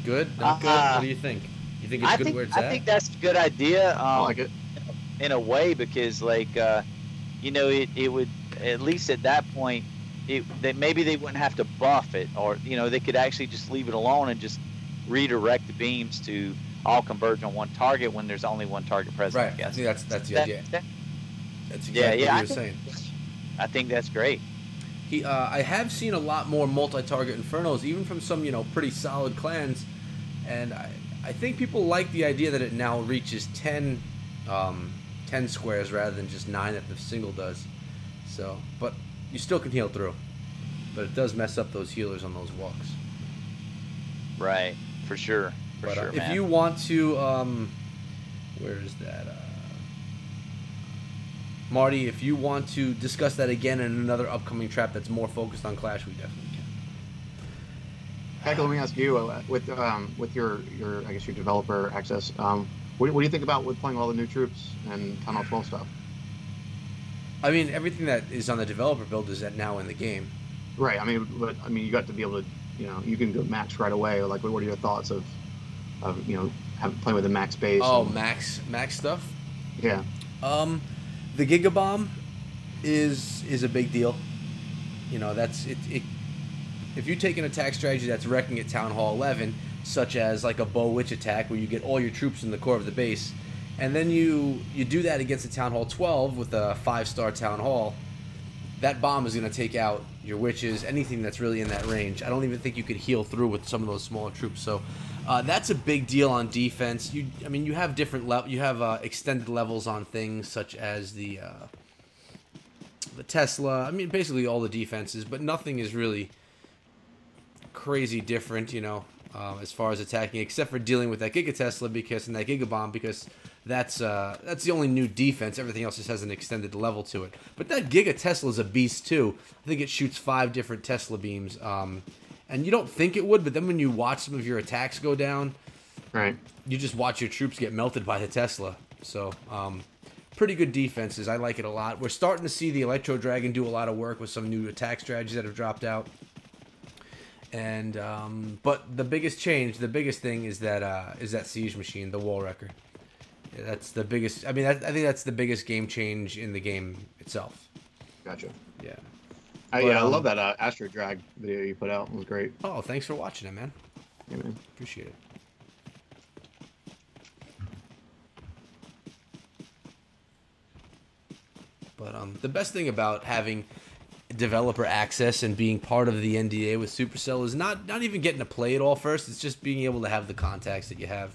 Good. Not good. What do you think? You think it's good where it's at? I think that's a good idea. I like it. In a way, because it would, at least at that point, maybe they wouldn't have to buff it, or they could actually just leave it alone and just redirect the beams to all converge on one target when there's only one target present. Right. I guess. I think that's the idea. That's exactly what you're saying. I think that's great. I have seen a lot more multi-target Infernos, even from some pretty solid clans, and I think people like the idea that it now reaches 10 squares rather than just 9 that the single does. So, but you still can heal through. but it does mess up those healers on those walks. Right, for sure. For But sure, if man. you want to, where is that? Marty, if you want to discuss that again in another upcoming trap that's more focused on Clash, we definitely can. Heck, let me ask you, with your I guess your developer access, what do you think about with playing all the new troops and Town Hall 12 stuff? I mean, everything that is on the developer build is now in the game. Right. I mean, you got to be able to, you can go max right away. Like, what are your thoughts of playing with the max base? Oh, and, max stuff. Yeah. The Gigabomb is a big deal. That's it. If you take an attack strategy that's wrecking at Town Hall 11, such as like a Bow Witch attack where you get all your troops in the core of the base, and then you do that against a Town Hall 12 with a 5-star Town Hall, that bomb is going to take out your witches, anything that's really in that range. I don't even think you could heal through with some of those smaller troops. So that's a big deal on defense. You have different you have extended levels on things such as the Tesla. I mean, basically all the defenses, but nothing is really crazy different, as far as attacking, except for dealing with that Giga Tesla and that Giga Bomb, because that's the only new defense. Everything else just has an extended level to it. But that Giga Tesla is a beast too. I think it shoots 5 different Tesla beams, and you don't think it would, but then when you watch some of your attacks go down, right, you just watch your troops get melted by the Tesla. So pretty good defenses. I like it a lot. We're starting to see the Electro Dragon do a lot of work with some new attack strategies that have dropped out. And but the biggest thing is that Siege Machine, the Wall Wrecker. Yeah, that's the biggest. I mean, I think that's the biggest game change in the game itself. Gotcha. Yeah. I love that Astro Drag video you put out. It was great. Oh, thanks for watching it, man. Yeah, man. Appreciate it. But the best thing about having developer access and being part of the NDA with Supercell is not even getting to play it all first. It's just being able to have the contacts that you have,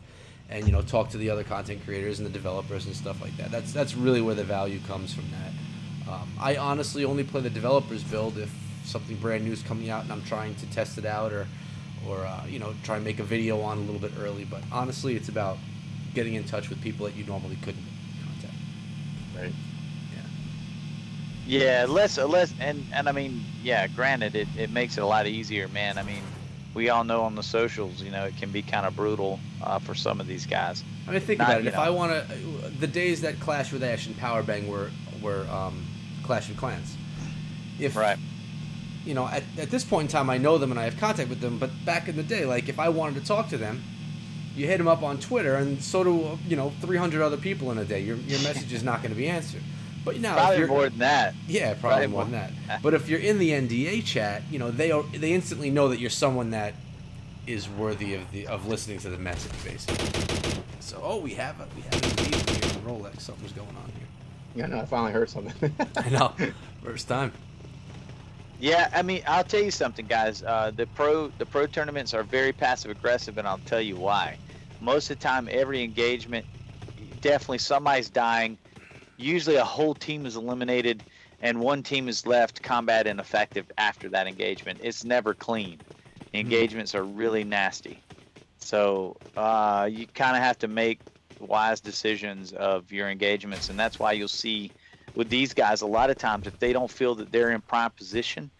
and talk to the other content creators and the developers and stuff like that. That's really where the value comes from that. I honestly only play the developers build if something brand new is coming out and I'm trying to test it out or try and make a video on a little bit early. But honestly, it's about getting in touch with people that you normally couldn't contact. Right. Yeah, less, and I mean, yeah, granted, it makes it a lot easier, man. I mean, we all know on the socials, it can be kind of brutal for some of these guys. I mean, think about it. If I want to, the days that Clash with Ash and Power Bang were Clash of Clans. Right. At this point in time, I know them and I have contact with them. But back in the day, like if I wanted to talk to them, you hit them up on Twitter, and so do 300 other people in a day. Your message is not going to be answered. But now, probably more than that. Yeah, probably more than that. But if you're in the NDA chat, they instantly know that you're someone that is worthy of listening to the message, basically. So, we have an engagement here in Rolex. Something's going on here. Yeah, no, I finally heard something. I know, first time. Yeah, I mean, I'll tell you something, guys. The pro tournaments are very passive aggressive, and I'll tell you why. Most of the time, every engagement, definitely somebody's dying. Usually a whole team is eliminated and one team is left combat ineffective after that engagement. It's never clean. The engagements are really nasty. So you kind of have to make wise decisions of your engagements, and that's why you'll see with these guys a lot of times if they don't feel that they're in prime position,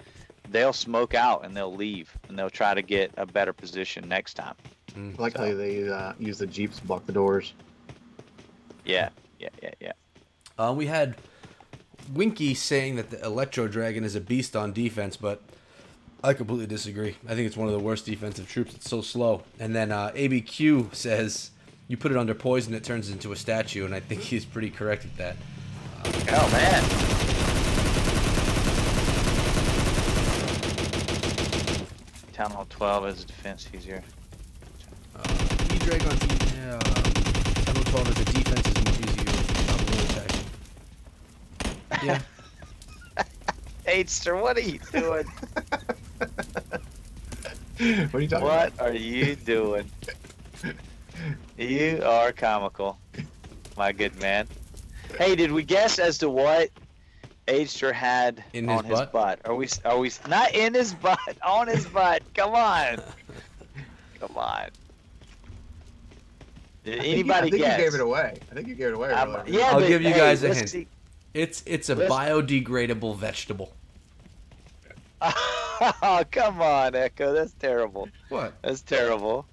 they'll smoke out and they'll leave and they'll try to get a better position next time. I like how they use the Jeeps to block the doors. Yeah. We had Winky saying that the Electro Dragon is a beast on defense, but I completely disagree. I think it's one of the worst defensive troops. It's so slow. And then ABQ says you put it under poison, it turns into a statue, and I think he's pretty correct with that. Oh, man. Town Hall 12 is a defense easier. E-Dragon, Town Hall 12 as a defense is more easier. Yeah. H-ster, what are you doing? What are you talking about? What are you doing? You are comical, my good man. Hey, did we guess as to what Aster had In on his his butt. Are we not in his butt? On his butt. Come on. Come on. Did anybody I think guess? you gave it away. I think you gave it away earlier. Yeah, I'll but, give you hey, guys a let's hint. see. It's a Let's- biodegradable vegetable. Oh, come on, Echo. That's terrible. What? That's terrible.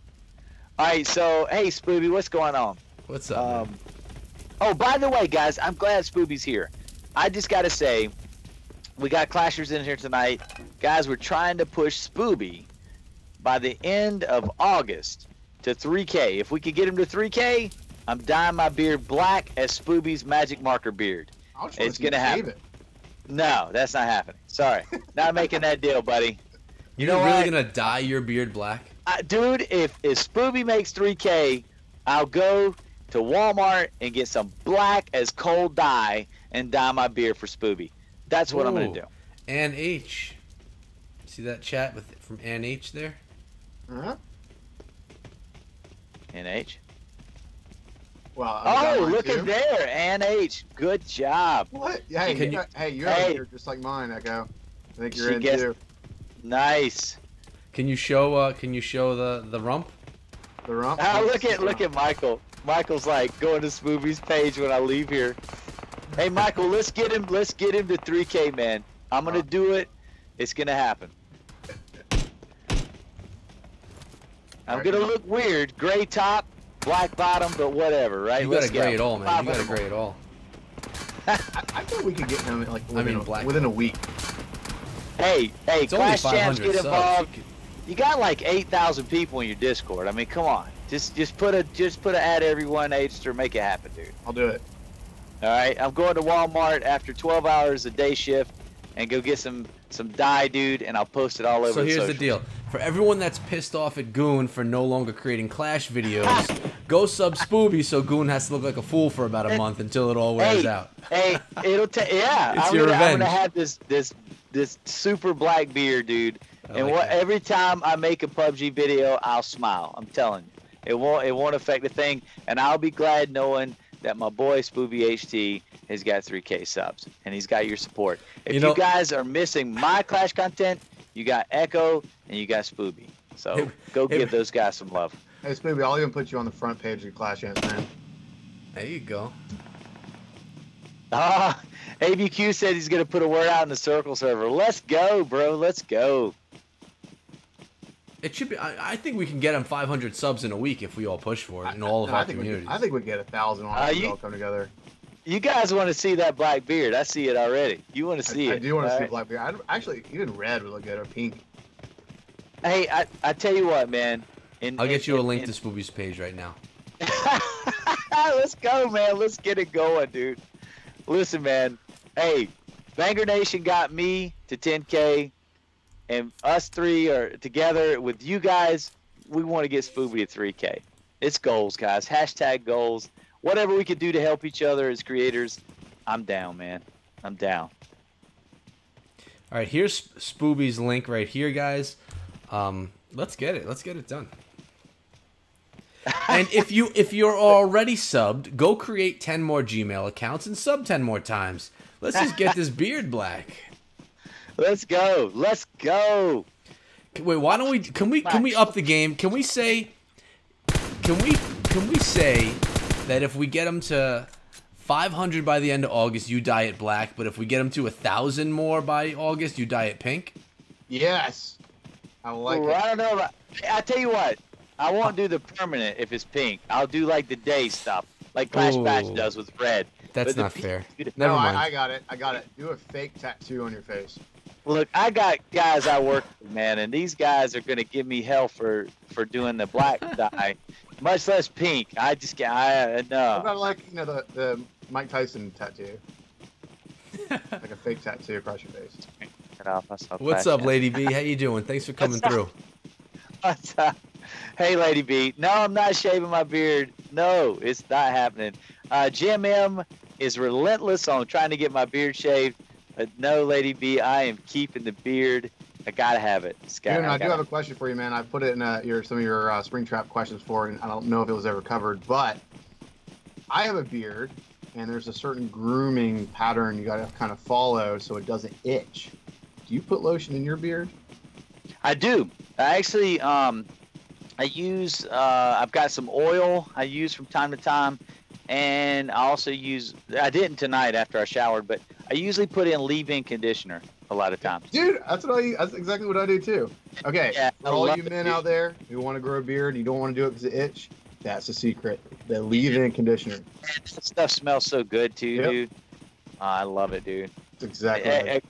All right, so hey, Spooby, what's going on? What's up? Man? Oh, by the way, guys, I'm glad Spooby's here. I just got to say, we got Clashers in here tonight. Guys, we're trying to push Spooby by the end of August to 3K. If we could get him to 3K, I'm dyeing my beard black as Spooby's magic marker beard. It's going to happen. No, that's not happening. Sorry. Not making that deal, buddy. You're know really what? gonna dye your beard black? Dude, if Spooby makes 3K, I'll go to Walmart and get some black as coal dye and dye my beard for Spooby. That's what I'm going to do. Ann H. See that chat from Ann H there? Uh-huh. NH. Well, Oh, look at there. Ann H. Good job. What? Hey, Can you- you're Hey. here just like mine, Echo. I think you're She in guessed- too. Nice. Can you show the rump? The rump. Oh, look at Michael. Michael's like going to Spooby's page when I leave here. Hey, Michael, let's get him to 3K, man. I'm going to do it. It's going to happen. I'm going to look weird. Gray top, black bottom, but whatever, right? You got Let's a gray go. at all, man. You got a gray at all. I think we could get him like black within a week. Hey, It's only Clash Champs, 500 get subs. involved. You got like 8,000 people in your Discord. I mean, come on. Just put a ad everyone, Aster, make it happen, dude. I'll do it. All right, I'm going to Walmart after 12 hours a day shift and go get some dye, dude, and I'll post it all over. So here's the socials. deal. For everyone that's pissed off at Goon for no longer creating Clash videos, go sub Spooby so Goon has to look like a fool for about a month until it all wears out. Hey, it'll take. Yeah, It's I'm your gonna revenge. have this super black beard, dude. I And like that. every time I make a PUBG video, I'll smile. I'm telling you, it won't affect a thing, and I'll be glad knowing that my boy Spooby HT has got 3K subs and he's got your support. If you, guys are missing my Clash content, you got Echo and you got Spooby. So go give those guys some love. Hey, Spooby, I'll even put you on the front page of Clash Champs, man. There you go. ABQ said he's gonna put a word out in the Circle server. Let's go, bro. Let's go. It should be. I think we can get him 500 subs in a week if we all push for it in all of our communities. I think we get 1,000 on it. We all come together. You guys want to see that black beard? I see it already. You want to see it? I do want to see black beard. Actually, even red would look good, or pink. Hey, I tell you what, man. I'll get you a link to Spooby's page right now. Let's go, man. Let's get it going, dude. Listen, man. Hey, Banger Nation got me to 10K, and us three are together with you guys. We want to get Spooby to 3K. It's goals, guys. Hashtag goals. Whatever we could do to help each other as creators, I'm down, man. I'm down. All right, here's Spooby's link right here, guys. Let's get it. Let's get it done. And if you're already subbed, go create 10 more Gmail accounts and sub 10 more times. Let's just get this beard black. Let's go. Let's go. Wait, why don't we? Can we up the game? Can we say that if we get them to 500 by the end of August, you dye it black, but if we get them to 1,000 more by August, you dye it pink? Yes. I like it. I don't know about. I tell you what. I won't do the permanent if it's pink. I'll do like the day stuff, like Clash Batch does with red. That's But not the fair. pink- Never mind. I got it. I got it. Do a fake tattoo on your face. Look, I got guys I work with, man, and these guys are gonna give me hell for doing the black dye, much less pink. I just What no. about like the Mike Tyson tattoo? Like a fake tattoo across your face. What's up, Lady B? How you doing? Thanks for coming through. What's up? Hey, Lady B. No, I'm not shaving my beard. No, it's not happening. Jim M is relentless on trying to get my beard shaved. But no, Lady B, I am keeping the beard. I gotta have it. I do have a question for you, man. I put it in some of your Springtrap questions for, and I don't know if it was ever covered, but I have a beard, and there's a certain grooming pattern you got to kind of follow so it doesn't itch. Do you put lotion in your beard? I do. I actually, I use, I've got some oil I use from time to time, and I also use, I didn't tonight after I showered, but I usually put in leave-in conditioner a lot of times. Dude, that's exactly what I do too. Okay, Yeah, for all you men out there who want to grow a beard and you don't want to do it because it itch, that's the secret. The leave-in conditioner. Man, that stuff smells so good too, Yep. dude. I love it, dude. That's exactly right.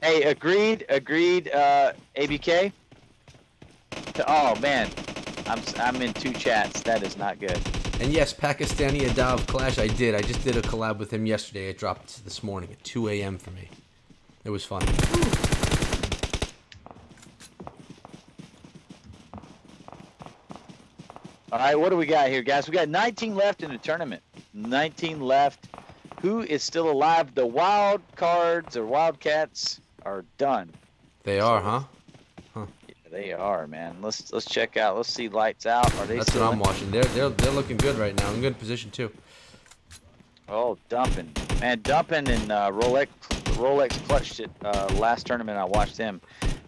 Hey, agreed, ABK. Oh man, I'm in 2 chats. That is not good. And yes, Pakistani Adav Clash, I did. I just did a collab with him yesterday. It dropped this morning at 2 a.m. for me. It was fun. All right, what do we got here, guys? We got 19 left in the tournament. 19 left. Who is still alive? The Wild Cards or Wildcats are done. They are, huh? Yeah, they are, man. Let's check out. Let's see lights out. Are they? That's still what I'm in? watching. They're looking good right now. In good position too. Oh, dumping, man, dumping and Rolex clutched it last tournament. I watched him.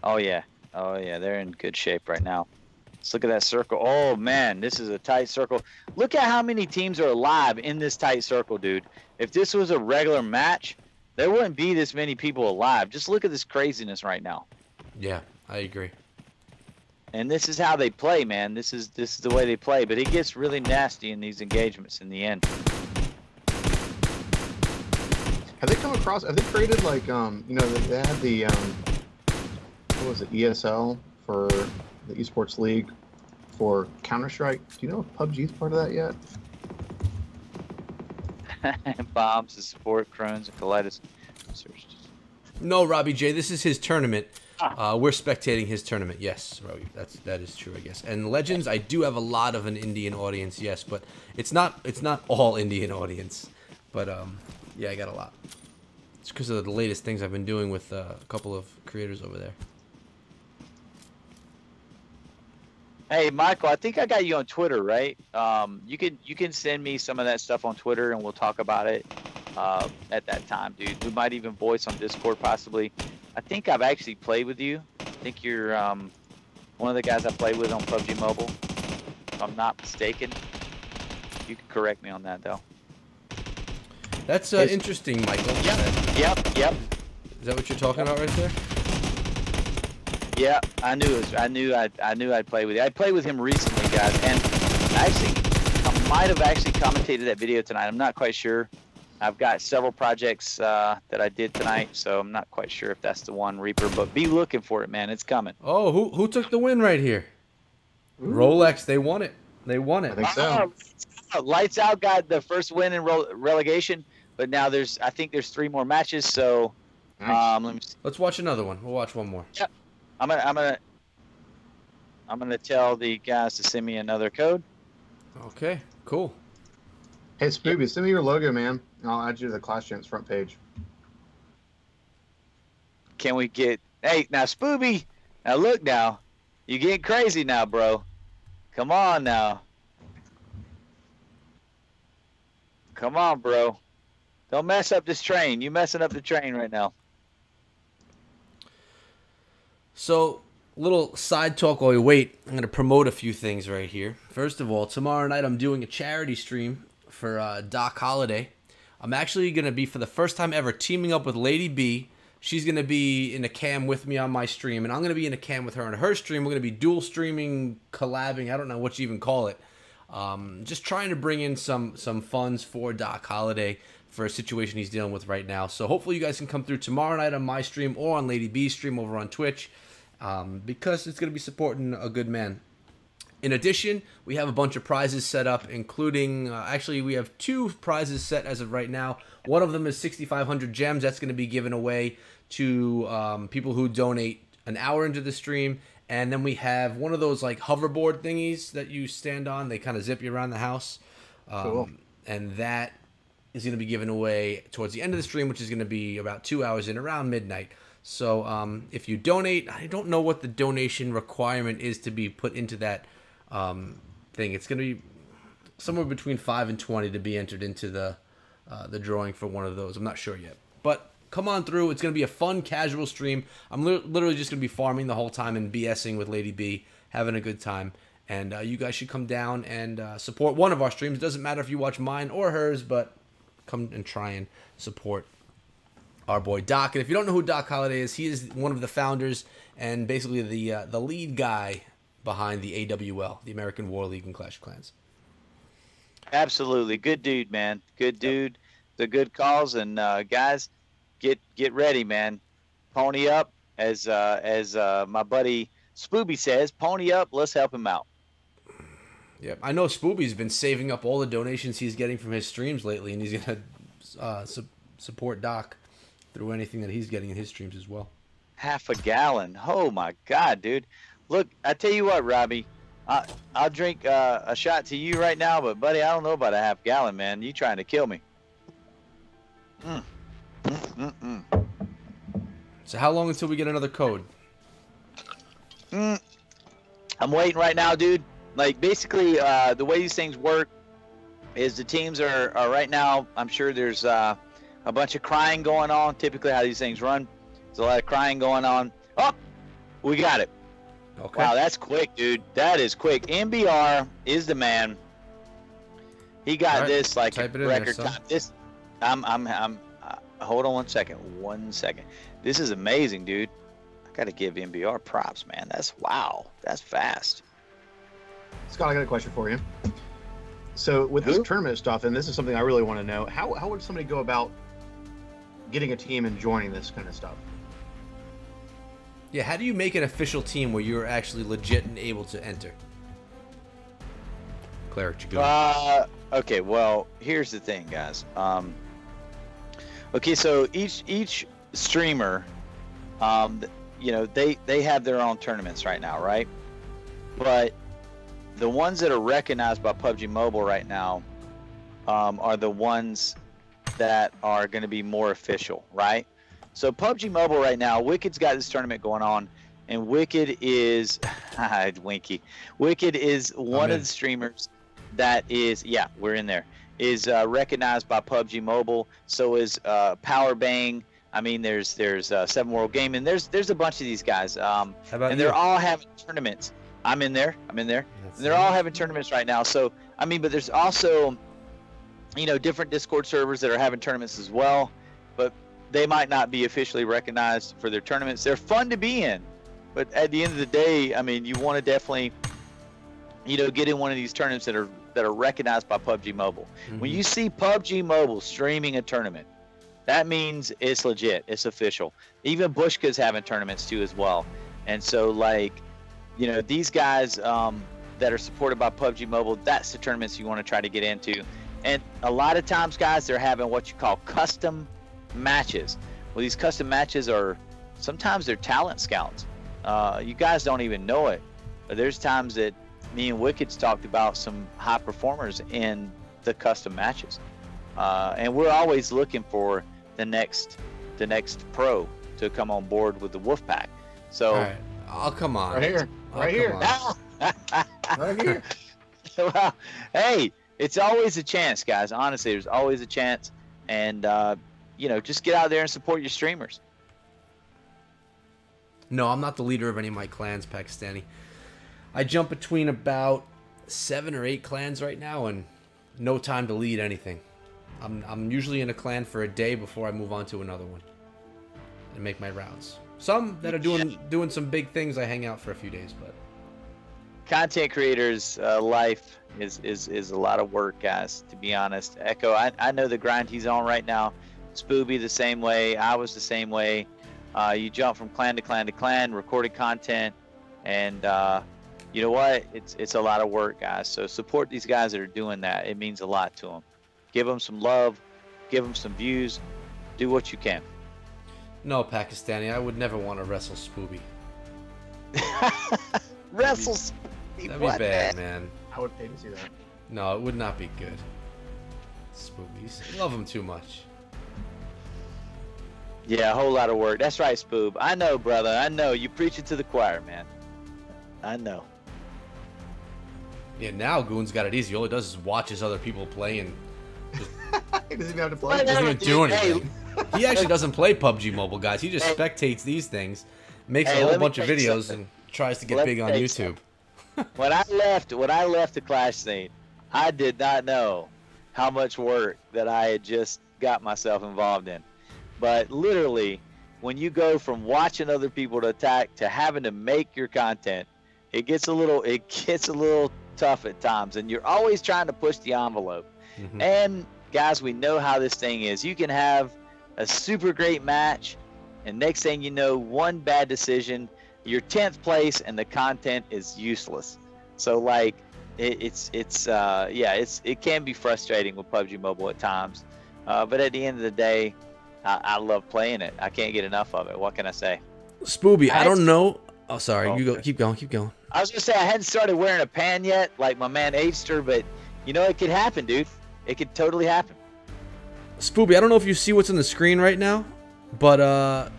Oh yeah, they're in good shape right now. Let's look at that circle. Oh man, this is a tight circle. Look at how many teams are alive in this tight circle, dude. If this was a regular match, there wouldn't be this many people alive. Just look at this craziness right now. Yeah, I agree. And this is how they play, man. This is the way they play. But it gets really nasty in these engagements in the end. Have they created like, you know, they had the, what was it, ESL for the Esports League for Counter-Strike? Do you know if PUBG is part of that yet? Bombs to support Crohn's and colitis. No, Robbie J, this is his tournament. We're spectating his tournament. Yes, Robbie, that is true, I guess. And Legends, I do have a lot of an Indian audience, yes, but it's not all Indian audience. But yeah, I got a lot. It's because of the latest things I've been doing with a couple of creators over there. Hey, Michael, I think I got you on Twitter, right? You can send me some of that stuff on Twitter, and we'll talk about it at that time, dude. We might even voice on Discord, possibly. I think I've actually played with you. I think you're one of the guys I played with on PUBG Mobile, if I'm not mistaken. You can correct me on that, though. That's interesting, Michael. Yep. Is that what you're talking about right there? Yeah, I knew I'd play with you. I played with him recently, guys, and I might have actually commentated that video tonight. I'm not quite sure. I've got several projects that I did tonight, so I'm not quite sure if that's the one, Reaper. But be looking for it, man. It's coming. Oh, who took the win right here? Ooh. Rolex. They won it. They won it. I think so. Lights Out got the first win in relegation, but now I think there's 3 more matches. So Nice. let me see. Let's watch another one. We'll watch one more. Yep. I'm gonna tell the guys to send me another code. Okay, cool. Hey, Spoopy, send me your logo, man. I'll add you to the Clash Champs front page. Can we get... Hey, now, Spoopy, now look now. You're getting crazy now, bro. Come on now. Come on, bro. Don't mess up this train. You're messing up the train right now. So, little side talk while we wait. I'm going to promote a few things right here. First of all, tomorrow night I'm doing a charity stream for Doc Holliday. I'm actually going to be, for the first time ever, teaming up with Lady B. She's going to be in a cam with me on my stream, and I'm going to be in a cam with her on her stream. We're going to be dual streaming, collabing, I don't know what you even call it. Just trying to bring in some funds for Doc Holliday for a situation he's dealing with right now. So hopefully you guys can come through tomorrow night on my stream or on Lady B's stream over on Twitch. Because it's going to be supporting a good man. In addition, we have a bunch of prizes set up, including, actually we have 2 prizes set as of right now. One of them is 6,500 gems. That's going to be given away to people who donate an hour into the stream. And then we have one of those like hoverboard thingies that you stand on. They kind of zip you around the house. Cool. And that is going to be given away towards the end of the stream, which is going to be about 2 hours in, around midnight. So if you donate, I don't know what the donation requirement is to be put into that thing. It's going to be somewhere between 5 and 20 to be entered into the the drawing for one of those. I'm not sure yet. But come on through. It's going to be a fun, casual stream. I'm literally just going to be farming the whole time and BSing with Lady B, having a good time. And you guys should come down and support one of our streams. It doesn't matter if you watch mine or hers, but come and try and support our boy Doc. And if you don't know who Doc Holliday is, he is one of the founders and basically the lead guy behind the AWL, the American War League and Clash of Clans. Absolutely. Good dude, man. Good dude. The good calls. And guys, get ready, man. Pony up, as my buddy Spooby says. Pony up. Let's help him out. Yep. I know Spooby's been saving up all the donations he's getting from his streams lately, and he's going to support Doc through anything that he's getting in his streams as well. Half a gallon. Oh, my God, dude. Look, I tell you what, Robbie. I'll drink a shot to you right now, but, buddy, I don't know about a half gallon, man. You trying to kill me. So how long until we get another code? I'm waiting right now, dude. Like, basically, the way these things work is the teams are right now, I'm sure there's a bunch of crying going on. Typically how these things run, there's a lot of crying going on. Oh, we got it. Okay. Wow, that's quick, dude. That is quick. MBR is the man. He got right, this like type a it in record there, time. This, I'm hold on 1 second. 1 second. This is amazing, dude. I gotta give MBR props, man. That's wow. That's fast. Scott, I got a question for you. So with this tournament stuff, and this is something I really want to know, how would somebody go about getting a team and joining this kind of stuff? Yeah, how do you make an official team where you're actually legit and able to enter? Cleric, you go. Okay, well, here's the thing, guys. Okay, so each streamer, you know, they have their own tournaments right now, right? But the ones that are recognized by PUBG Mobile right now are the ones that are going to be more official, right? So PUBG Mobile right now, Wicked's got this tournament going on, and Wicked is Winky. Wicked is one of the streamers that is, yeah, we're in there, is recognized by PUBG Mobile. So is Power Bang. I mean, there's Seven World Gaming. There's a bunch of these guys, and they're all having tournaments. I'm in there. And they're all having tournaments right now. So I mean, but there's also, you know, different Discord servers that are having tournaments as well, but they might not be officially recognized for their tournaments. They're fun to be in, but at the end of the day, I mean, you want to definitely, you know, get in one of these tournaments that are recognized by PUBG Mobile. Mm-hmm. When you see PUBG Mobile streaming a tournament, that means it's legit, it's official. Even Bushka's having tournaments too as well. And so, like, you know, these guys that are supported by PUBG Mobile, that's the tournaments you want to try to get into. And a lot of times, guys, they're having what you call custom matches. Well, these custom matches are sometimes they're talent scouts. You guys don't even know it, but there's times that me and Wicked's talked about some high performers in the custom matches, and we're always looking for the next pro to come on board with the Wolfpack. So, all right. Oh, come on, right here. Right here. Well, hey, it's always a chance, guys. Honestly, there's always a chance, and you know, just get out there and support your streamers. No, I'm not the leader of any of my clans, Pakistani. I jump between about 7 or 8 clans right now, and no time to lead anything. I'm usually in a clan for a day before I move on to another one and make my rounds. Some that are doing some big things, I hang out for a few days, but content creators' life is a lot of work, guys. To be honest, Echo, I know the grind he's on right now. Spooby the same way. I was the same way. You jump from clan to clan to clan, recording content, and you know what? It's a lot of work, guys. So support these guys that are doing that. It means a lot to them. Give them some love. Give them some views. Do what you can. No, Pakistani, I would never want to wrestle Spooby. Wrestle Spooby? That'd be bad, man. I would pay to see that. No, it would not be good. Spoobies. I love him too much. Yeah, a whole lot of work. That's right, Spoob. I know, brother. I know. You preach it to the choir, man. I know. Yeah, now Goon's got it easy. All he does is watches other people play and just He doesn't even have to play. He doesn't even do Hey, anything. He actually doesn't play PUBG Mobile, guys. He just spectates these things, makes a let whole me bunch of tell you videos, something. and tries to get Let big me on tell you YouTube. when I left the Clash scene, I did not know how much work that I had just got myself involved in. But literally, when you go from watching other people to attack to having to make your content, it gets a little tough at times, and you're always trying to push the envelope. Mhm. And guys, we know how this thing is. You can have a super great match, and next thing you know, one bad decision, you're 10th place, and the content is useless. So like, it can be frustrating with PUBG Mobile at times, but at the end of the day, I love playing it. I can't get enough of it. What can I say? Spooby, I don't know. Oh, sorry. You go. Okay. Keep going. Keep going. I was gonna say I hadn't started wearing a pan yet, like my man Agester, but you know it could happen, dude. It could totally happen. Spooby, I don't know if you see what's on the screen right now, but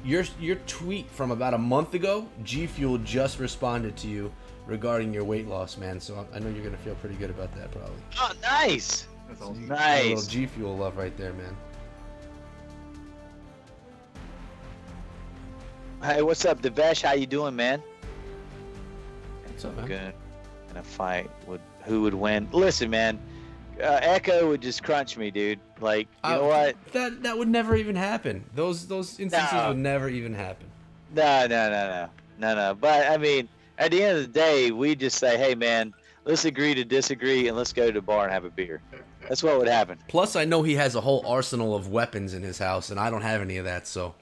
your tweet from about a month ago, G Fuel just responded to you regarding your weight loss, man. So I know you're gonna feel pretty good about that, probably. Oh, nice. That's awesome. A little Nice. G Fuel love right there, man. Hey, what's up, Devesh? How you doing, man? What's up, man? Good. In a fight, who would win? Listen, man. Echo would just crunch me, dude. Like, you know what? That would never even happen. Those instances No. would never even happen. No. But I mean, at the end of the day, we just say, hey, man, let's agree to disagree and let's go to the bar and have a beer. That's what would happen. Plus, I know he has a whole arsenal of weapons in his house, and I don't have any of that. So,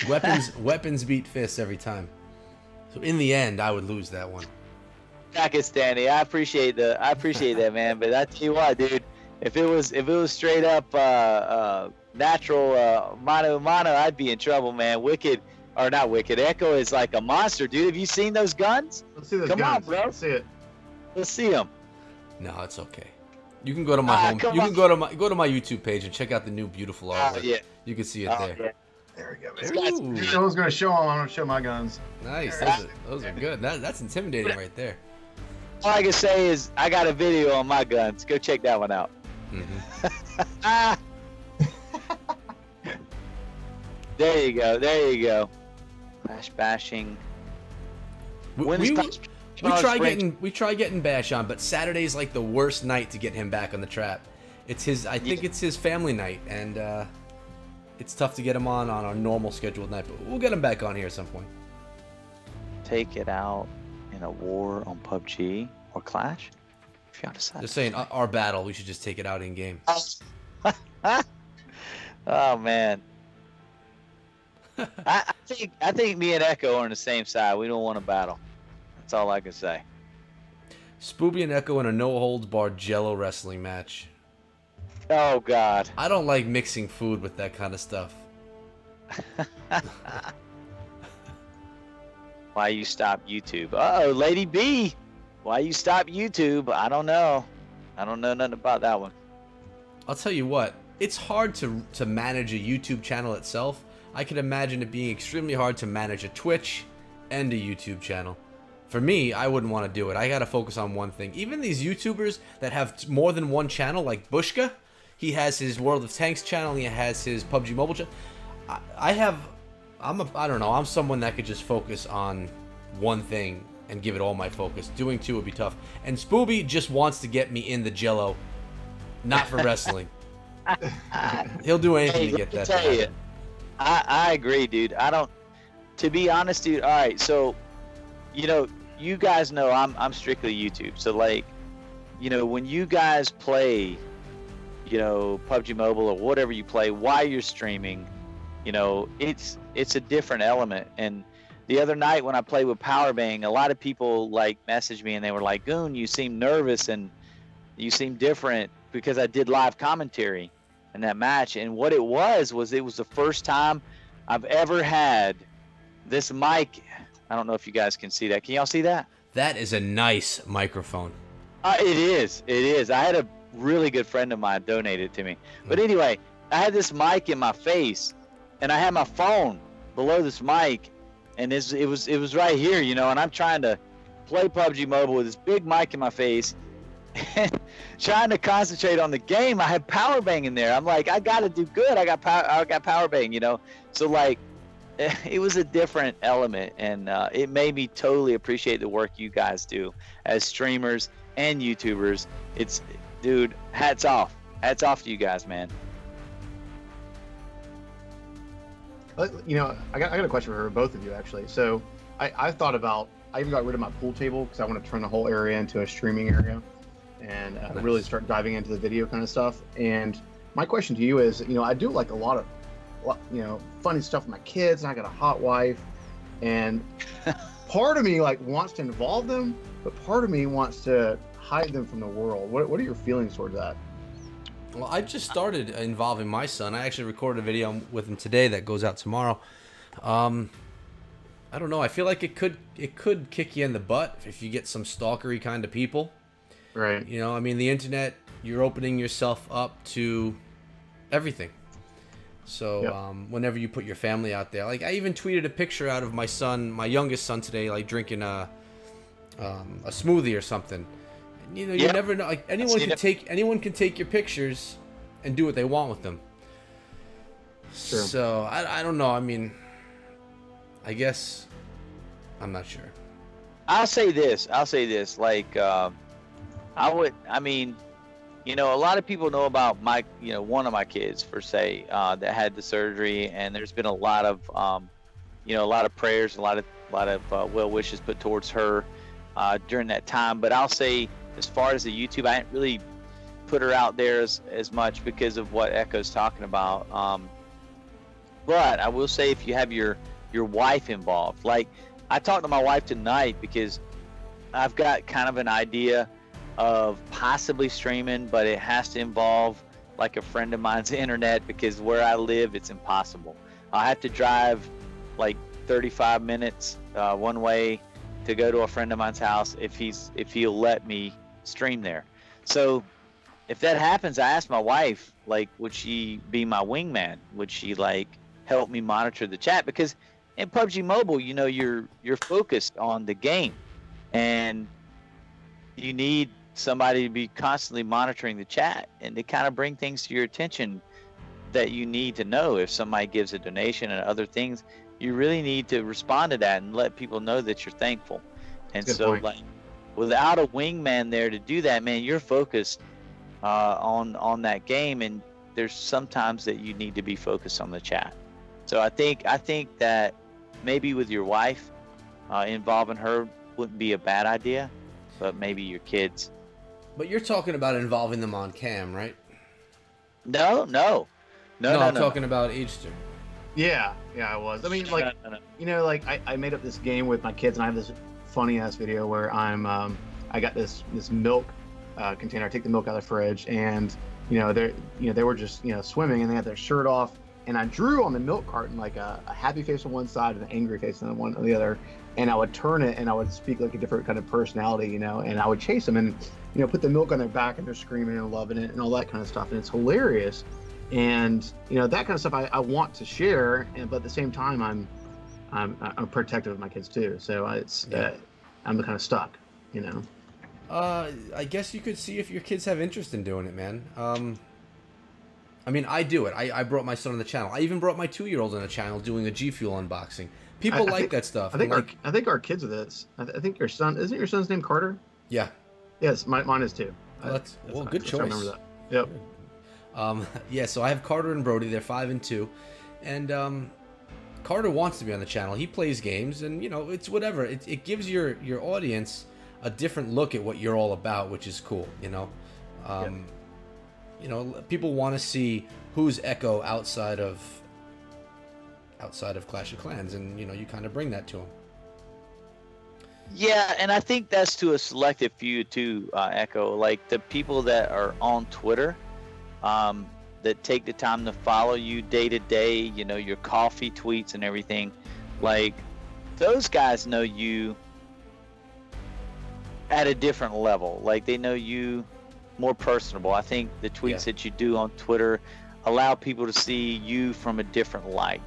weapons beat fists every time. So in the end, I would lose that one. Pakistani, I appreciate that, man. But I tell you what, dude, if it was straight up natural mano a mano, I'd be in trouble, man. Not Wicked. Echo is like a monster, dude. Have you seen those guns? Let's see those Come on, guns. bro. Let's see it. Let's see them. No, it's okay. You can go to my home. come You on. can go to my YouTube page and check out the new beautiful artwork. Oh yeah. You can see it Oh, there. yeah. There we go. This guy's- Ooh, I was gonna show them. I'm gonna show my guns. nice. Those are good. That's intimidating right there. All I can say is I got a video on my guns. Go check that one out. Mhm. There you go. There you go. Flash bashing. When is Flash We try getting Bash on, but Saturday's like the worst night to get him back on the trap. It's his. I think it's his family night, and it's tough to get him on our normal scheduled night. But we'll get him back on here at some point. Take it out in a war on PUBG or Clash? If you decide. Just saying, our battle. We should just take it out in game. Oh man. I think me and Echo are on the same side. We don't want to battle. That's all I can say. Spooby and Echo in a no-holds-barred Jello wrestling match. Oh God. I don't like mixing food with that kind of stuff. Why you stop YouTube? Uh-oh, Lady B. Why you stop YouTube? I don't know. I don't know nothing about that one. I'll tell you what. It's hard to manage a YouTube channel itself. I can imagine it being extremely hard to manage a Twitch and a YouTube channel. For me, I wouldn't want to do it. I gotta focus on one thing. Even these YouTubers that have more than one channel, like Bushka, he has his World of Tanks channel, he has his PUBG Mobile channel. I don't know, I'm someone that could just focus on one thing and give it all my focus. Doing two would be tough. And Spooby just wants to get me in the Jello, not for wrestling. He'll do anything to get that. Tell you, I agree, dude. To be honest, dude. All right, so, you know, you guys know I'm strictly YouTube. So like, you know, when you guys play, you know, PUBG Mobile or whatever you play while you're streaming, you know, it's a different element. And the other night when I played with Powerbang, a lot of people like messaged me and they were like, "Goon, you seem nervous and you seem different," because I did live commentary in that match. And what it was the first time I've ever had this mic. I don't know if you guys can see that. Can y'all see that? That is a nice microphone. It is. I had a really good friend of mine donate it to me. But anyway, I had this mic in my face, and I had my phone below this mic, and it was right here, you know. And I'm trying to play PUBG Mobile with this big mic in my face, trying to concentrate on the game. I had power bang in there. I'm like, I got to do good. I got power bang, you know? So like, it was a different element, and it made me totally appreciate the work you guys do as streamers and YouTubers. Dude, hats off to you guys, man. You know, I got a question for both of you actually. So I thought about, I even got rid of my pool table because I want to turn the whole area into a streaming area and Nice. really start diving into the video kind of stuff. And my question to you is, you know, I do like a lot of, you know, funny stuff with my kids, and I got a hot wife, and part of me like wants to involve them, but part of me wants to hide them from the world. What are your feelings towards that? Well, I just started involving my son. I actually recorded a video with him today that goes out tomorrow. I don't know. I feel like it could kick you in the butt if you get some stalkery kind of people. Right. You know, I mean, the internet, you're opening yourself up to everything. So Yep. whenever you put your family out there, like I even tweeted a picture out of my son, my youngest son today, like drinking a smoothie or something. And, you know, you Yep. never know. Like anyone can take your pictures and do what they want with them. Sure. So I don't know. I mean, I guess I'm not sure. I'll say this. Like, you know, a lot of people know about one of my kids, per se, that had the surgery, and there's been a lot of, you know, a lot of prayers, a lot of well wishes put towards her during that time. But I'll say, as far as the YouTube, I didn't really put her out there as much because of what Echo's talking about. But I will say, if you have your wife involved, like I talked to my wife tonight because I've got kind of an idea of possibly streaming, but it has to involve like a friend of mine's internet, because where I live, it's impossible. I have to drive like 35 minutes one way to go to a friend of mine's house if he'll let me stream there. So if that happens, I asked my wife, like, would she be my wingman? Would she like help me monitor the chat? Because in PUBG Mobile, you know, you're focused on the game, and you need somebody to be constantly monitoring the chat and to kind of bring things to your attention that you need to know. If somebody gives a donation and other things, you really need to respond to that and let people know that you're thankful. And Good so point. like, without a wingman there to do that, man, you're focused on that game, and there's sometimes that you need to be focused on the chat. So I think that maybe with your wife, involving her wouldn't be a bad idea, but maybe your kids. But you're talking about involving them on cam, right? No, I'm talking about Easter. Yeah, I was. I mean, like, No. you know, like I made up this game with my kids, and I have this funny ass video where I got this milk container. I take the milk out of the fridge, and they were just swimming, and they had their shirt off, and I drew on the milk carton like a happy face on one side and an angry face on the other, and I would turn it and I would speak like a different kind of personality, and I would chase them and put the milk on their back, and they're screaming and loving it and all that kind of stuff, and it's hilarious. And that kind of stuff I want to share, but at the same time I'm protective of my kids too, so I'm kind of stuck. I guess you could see if your kids have interest in doing it, man. I mean, I do it. I brought my son on the channel. I even brought my 2-year-old on the channel doing a G Fuel unboxing. People like that stuff. I think our kids are this. I think your son, isn't your son's name Carter? Yeah. Yes, mine is too. Good choice. I remember that. Yep. Yeah, so I have Carter and Brody. They're 5 and 2, and Carter wants to be on the channel. He plays games, and it's whatever. It gives your audience a different look at what you're all about, which is cool. People want to see who's Echo outside of Clash of Clans, and you kind of bring that to them. Yeah, and I think that's to a selective few too, Echo. Like the people that are on Twitter, that take the time to follow you day to day, your coffee tweets and everything. Like those guys know you at a different level. Like they know you more personable. I think the tweets that you do on Twitter allow people to see you from a different light.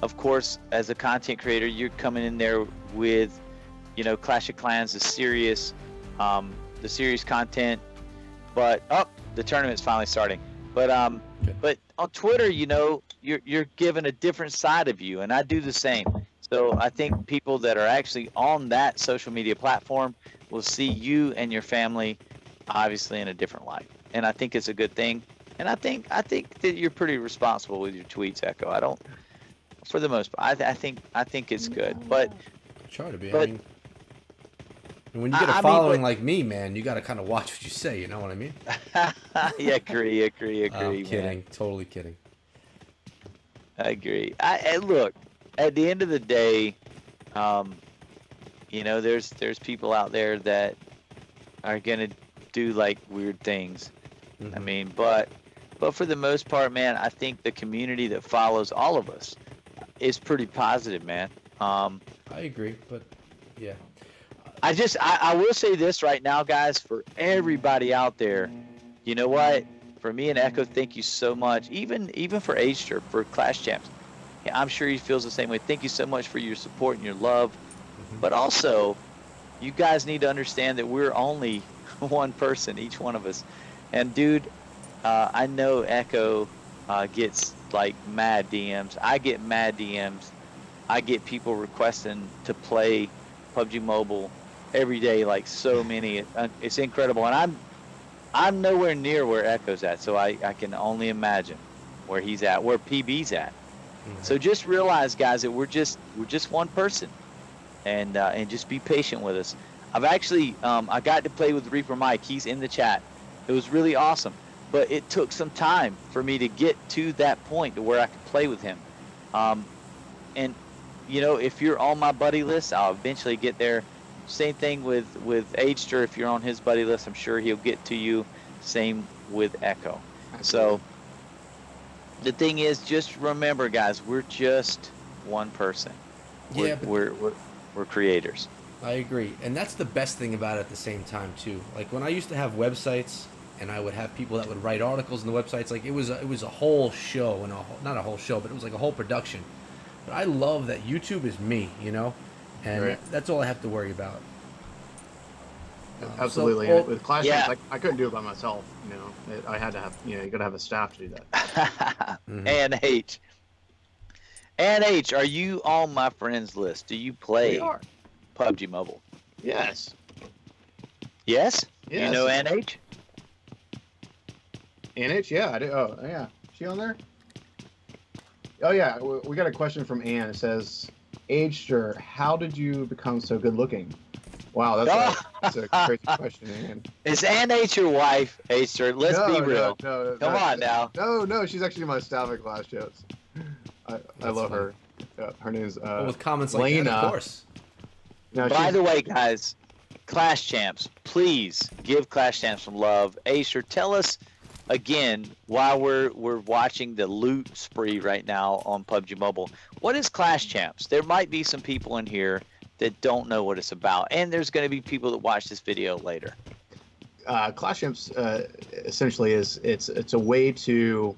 Of course, as a content creator, you're coming in there with Clash of Clans, the serious content, But the tournament's finally starting. But but on Twitter, you know, you're given a different side of you, and I do the same. So I think people that are actually on that social media platform will see you and your family obviously in a different light, and I think it's a good thing. And I think that you're pretty responsible with your tweets, Echo. I don't, for the most part. I think it's good, but try to be. But, I mean, when you get a following like me, man, you got to kind of watch what you say. You know what I mean? Yeah, agree. I'm kidding. Man. Totally kidding. I agree. I look, at the end of the day, you know, there's people out there that are gonna do like weird things. I mean, but for the most part, man, I think the community that follows all of us is pretty positive, man. I agree, but yeah. I will say this right now, guys, for everybody out there, you know what? For me and Echo, thank you so much. Even for Aster, for Clash Champs. Yeah, I'm sure he feels the same way. Thank you so much for your support and your love. But also, you guys need to understand that we're only one person, each one of us. And dude, I know Echo gets like mad DMs. I get mad DMs. I get people requesting to play PUBG Mobile every day, like so many. It's incredible. And I'm nowhere near where Echo's at, so I can only imagine where he's at, where PB's at. So just realize, guys, that we're just one person, and just be patient with us. I've actually I got to play with Reaper Mike. He's in the chat. It was really awesome, but it took some time for me to get to that point to where I could play with him. And you know, if you're on my buddy list, I'll eventually get there. Same thing with Aster. If you're on his buddy list, I'm sure he'll get to you. Same with Echo. So the thing is, just remember, guys, we're just one person. We're creators. I agree, and that's the best thing about it at the same time too. Like when I used to have websites, and I would have people that would write articles in the websites. Like it was a whole show, and not a whole show, but it was like a whole production. But I love that YouTube is me, you know, and that's all I have to worry about. Absolutely. So, with Clash Champs, I couldn't do it by myself. You know, I had to have, you know, you got to have a staff to do that. And H, are you on my friends list? Do you play PUBG Mobile? Yes. Yes? Yes. You know NH? NH, yeah, I do. Oh, yeah. She on there? Oh, yeah. We got a question from Ann. It says, Aster, how did you become so good looking? Wow, that's a crazy question, Ann. Is Ann H your wife, Aster? Let's be real. No, Come on now. No, she's actually my staff at Clash Champs. I love her. Her name's with comments like Lena. that, of course. No, By the way, guys, Clash Champs, please give Clash Champs some love. Acer, tell us again why we're watching the loot spree right now on PUBG Mobile. What is Clash Champs? There might be some people in here that don't know what it's about, and there's going to be people that watch this video later. Clash Champs essentially it's a way to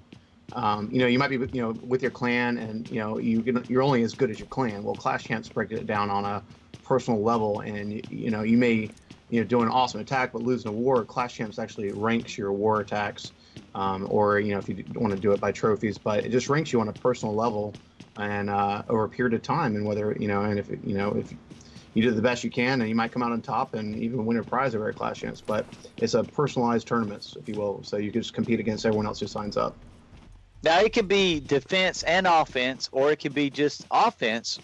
you know, you might be, you know, with your clan, and you know, you're only as good as your clan. Well, Clash Champs break it down on a personal level, and you know, you may, you know, do an awesome attack but losing a war. Clash Champs actually ranks your war attacks, or you know, if you want to do it by trophies, but it just ranks you on a personal level, and over a period of time, and whether, you know, and if you do the best you can, and you might come out on top and even win a prize over at Clash Champs. But it's a personalized tournaments, if you will, so you can just compete against everyone else who signs up. Now, it could be defense and offense, or it could be just offense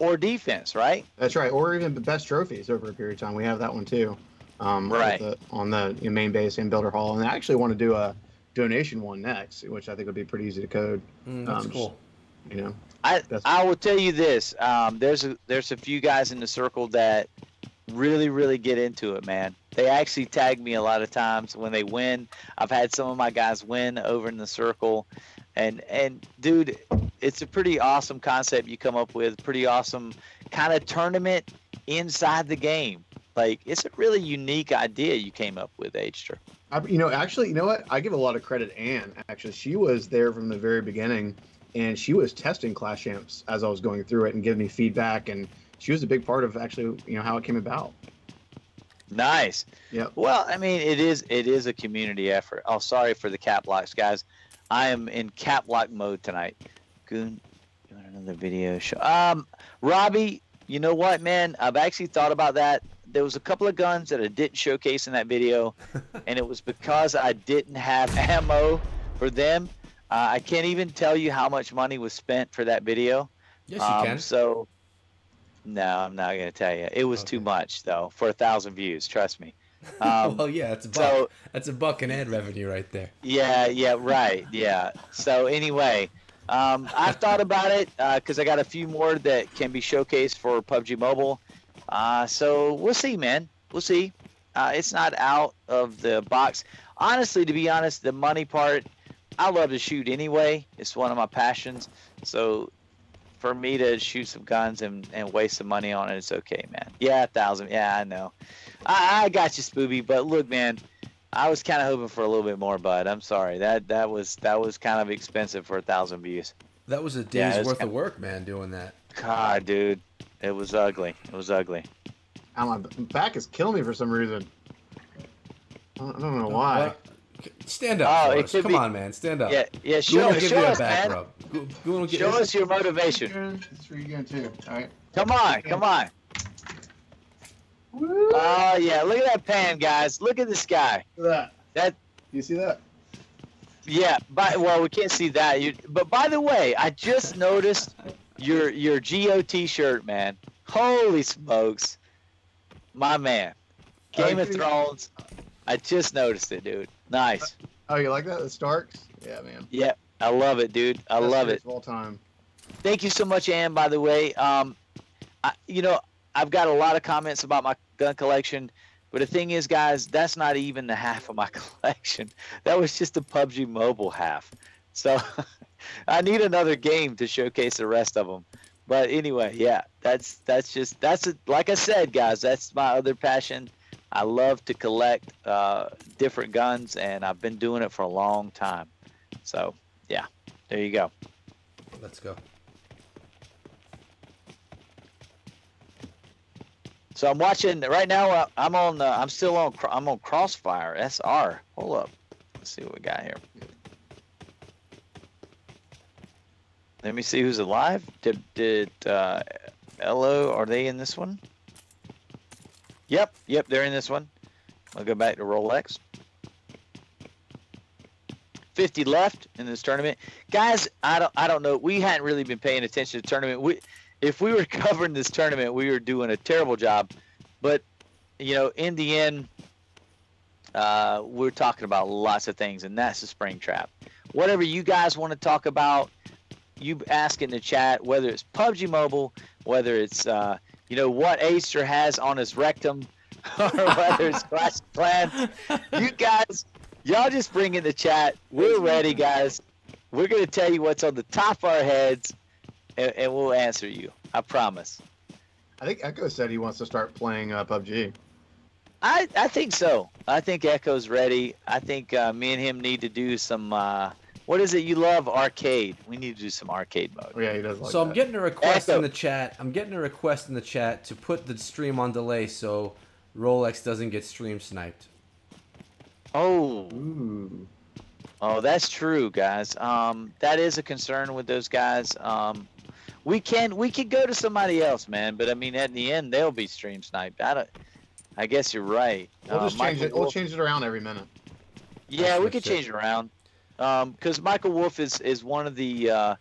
or defense, right? That's right, or even the best trophies over a period of time. We have that one too, right, on the main base and Builder Hall. And I actually want to do a donation one next, which I think would be pretty easy to code. That's cool. You know, I will tell you this. There's a few guys in the circle that really get into it, man. They actually tag me a lot of times when they win. I've had some of my guys win over in the circle, and dude, it's a pretty awesome concept you come up with. Pretty awesome kind of tournament inside the game. Like, it's a really unique idea you came up with, Aster. You know, actually, you know what? I give a lot of credit to Ann. Actually, she was there from the very beginning, and she was testing Clash Champs as I was going through it and giving me feedback, and she was a big part of actually, you know, how it came about. Nice. Yep. Well, I mean, it is a community effort. Oh, sorry for the cap locks, guys. I am in cap lock mode tonight. Goon, you want another video show? Robbie, you know what, man? I've actually thought about that. There was a couple of guns that I didn't showcase in that video, and it was because I didn't have ammo for them. I can't even tell you how much money was spent for that video. Yes, you can. So, no, I'm not going to tell you. It was too much, though, for 1,000 views. Trust me. Well, yeah, that's a buck. So, that's a buck in ad revenue right there. Yeah, right. Yeah. So anyway, I've thought about it because I got a few more that can be showcased for PUBG Mobile. So we'll see, man. We'll see. It's not out of the box. Honestly, to be honest, the money part, I love to shoot anyway. It's one of my passions. So for me to shoot some guns and waste some money on it, it's okay, man. Yeah, 1,000. Yeah, I know. I got you, Spooby. But look, man, I was kind of hoping for a little bit more, bud. I'm sorry. That was kind of expensive for 1,000 views. That was a day's worth of work, man, doing that. God, dude, it was ugly. It was ugly. My back is killing me for some reason. I don't know why. What? Stand up. It could Come be- on, man. Stand up. Yeah. Show us, man. Show us. us your motivation. It's for you again too. All right. Come on. Oh yeah, look at that pan, guys. Look at the sky. Look at That You see that? yeah. Well, we can't see that. But by the way, I just noticed your GOT shirt, man. Holy smokes, my man. Game of Thrones. I just noticed it, dude. Nice. Oh, you like that? The Starks? Yeah, man. Yeah, I love it, dude. I love it. Of all time. Thank you so much, Ann, by the way. I've got a lot of comments about my gun collection, but the thing is, guys, that's not even the half of my collection. That was just the PUBG Mobile half. So I need another game to showcase the rest of them. But anyway, yeah, that's like I said, guys, that's my other passion. I love to collect different guns, and I've been doing it for a long time. So, yeah, there you go. Let's go. So I'm watching right now. I'm on Crossfire SR. Hold up, let's see what we got here. Let me see who's alive. Did Elo, are they in this one? Yep, they're in this one. I'll go back to Rolex. 50 left in this tournament, guys. I don't know. We hadn't really been paying attention to the tournament. If we were covering this tournament, we were doing a terrible job. But in the end, we're talking about lots of things, and that's the spring trap. Whatever you guys want to talk about, you ask in the chat. Whether it's PUBG Mobile, whether it's what Acer has on his rectum, or whether it's Clash of Clans, you guys, y'all just bring in the chat. We're ready, guys. We're gonna tell you what's on the top of our heads, and we'll answer you. I promise. I think Echo said he wants to start playing PUBG. I think so. I think Echo's ready. I think me and him need to do some. What is it you love? Arcade. We need to do some arcade mode. Oh, yeah, he does like So that. I'm getting a request Echo. in the chat. I'm getting a request in the chat to put the stream on delay so Rolex doesn't get stream sniped. Oh. Ooh. Oh, that's true, guys. That is a concern with those guys. We could go to somebody else, man. But I mean, at the end, they'll be stream sniped. I guess you're right. We'll just change Michael it. We'll Wolf- change it around every minute. Yeah, we That's could it. change it around. Because Michael Wolf is one of the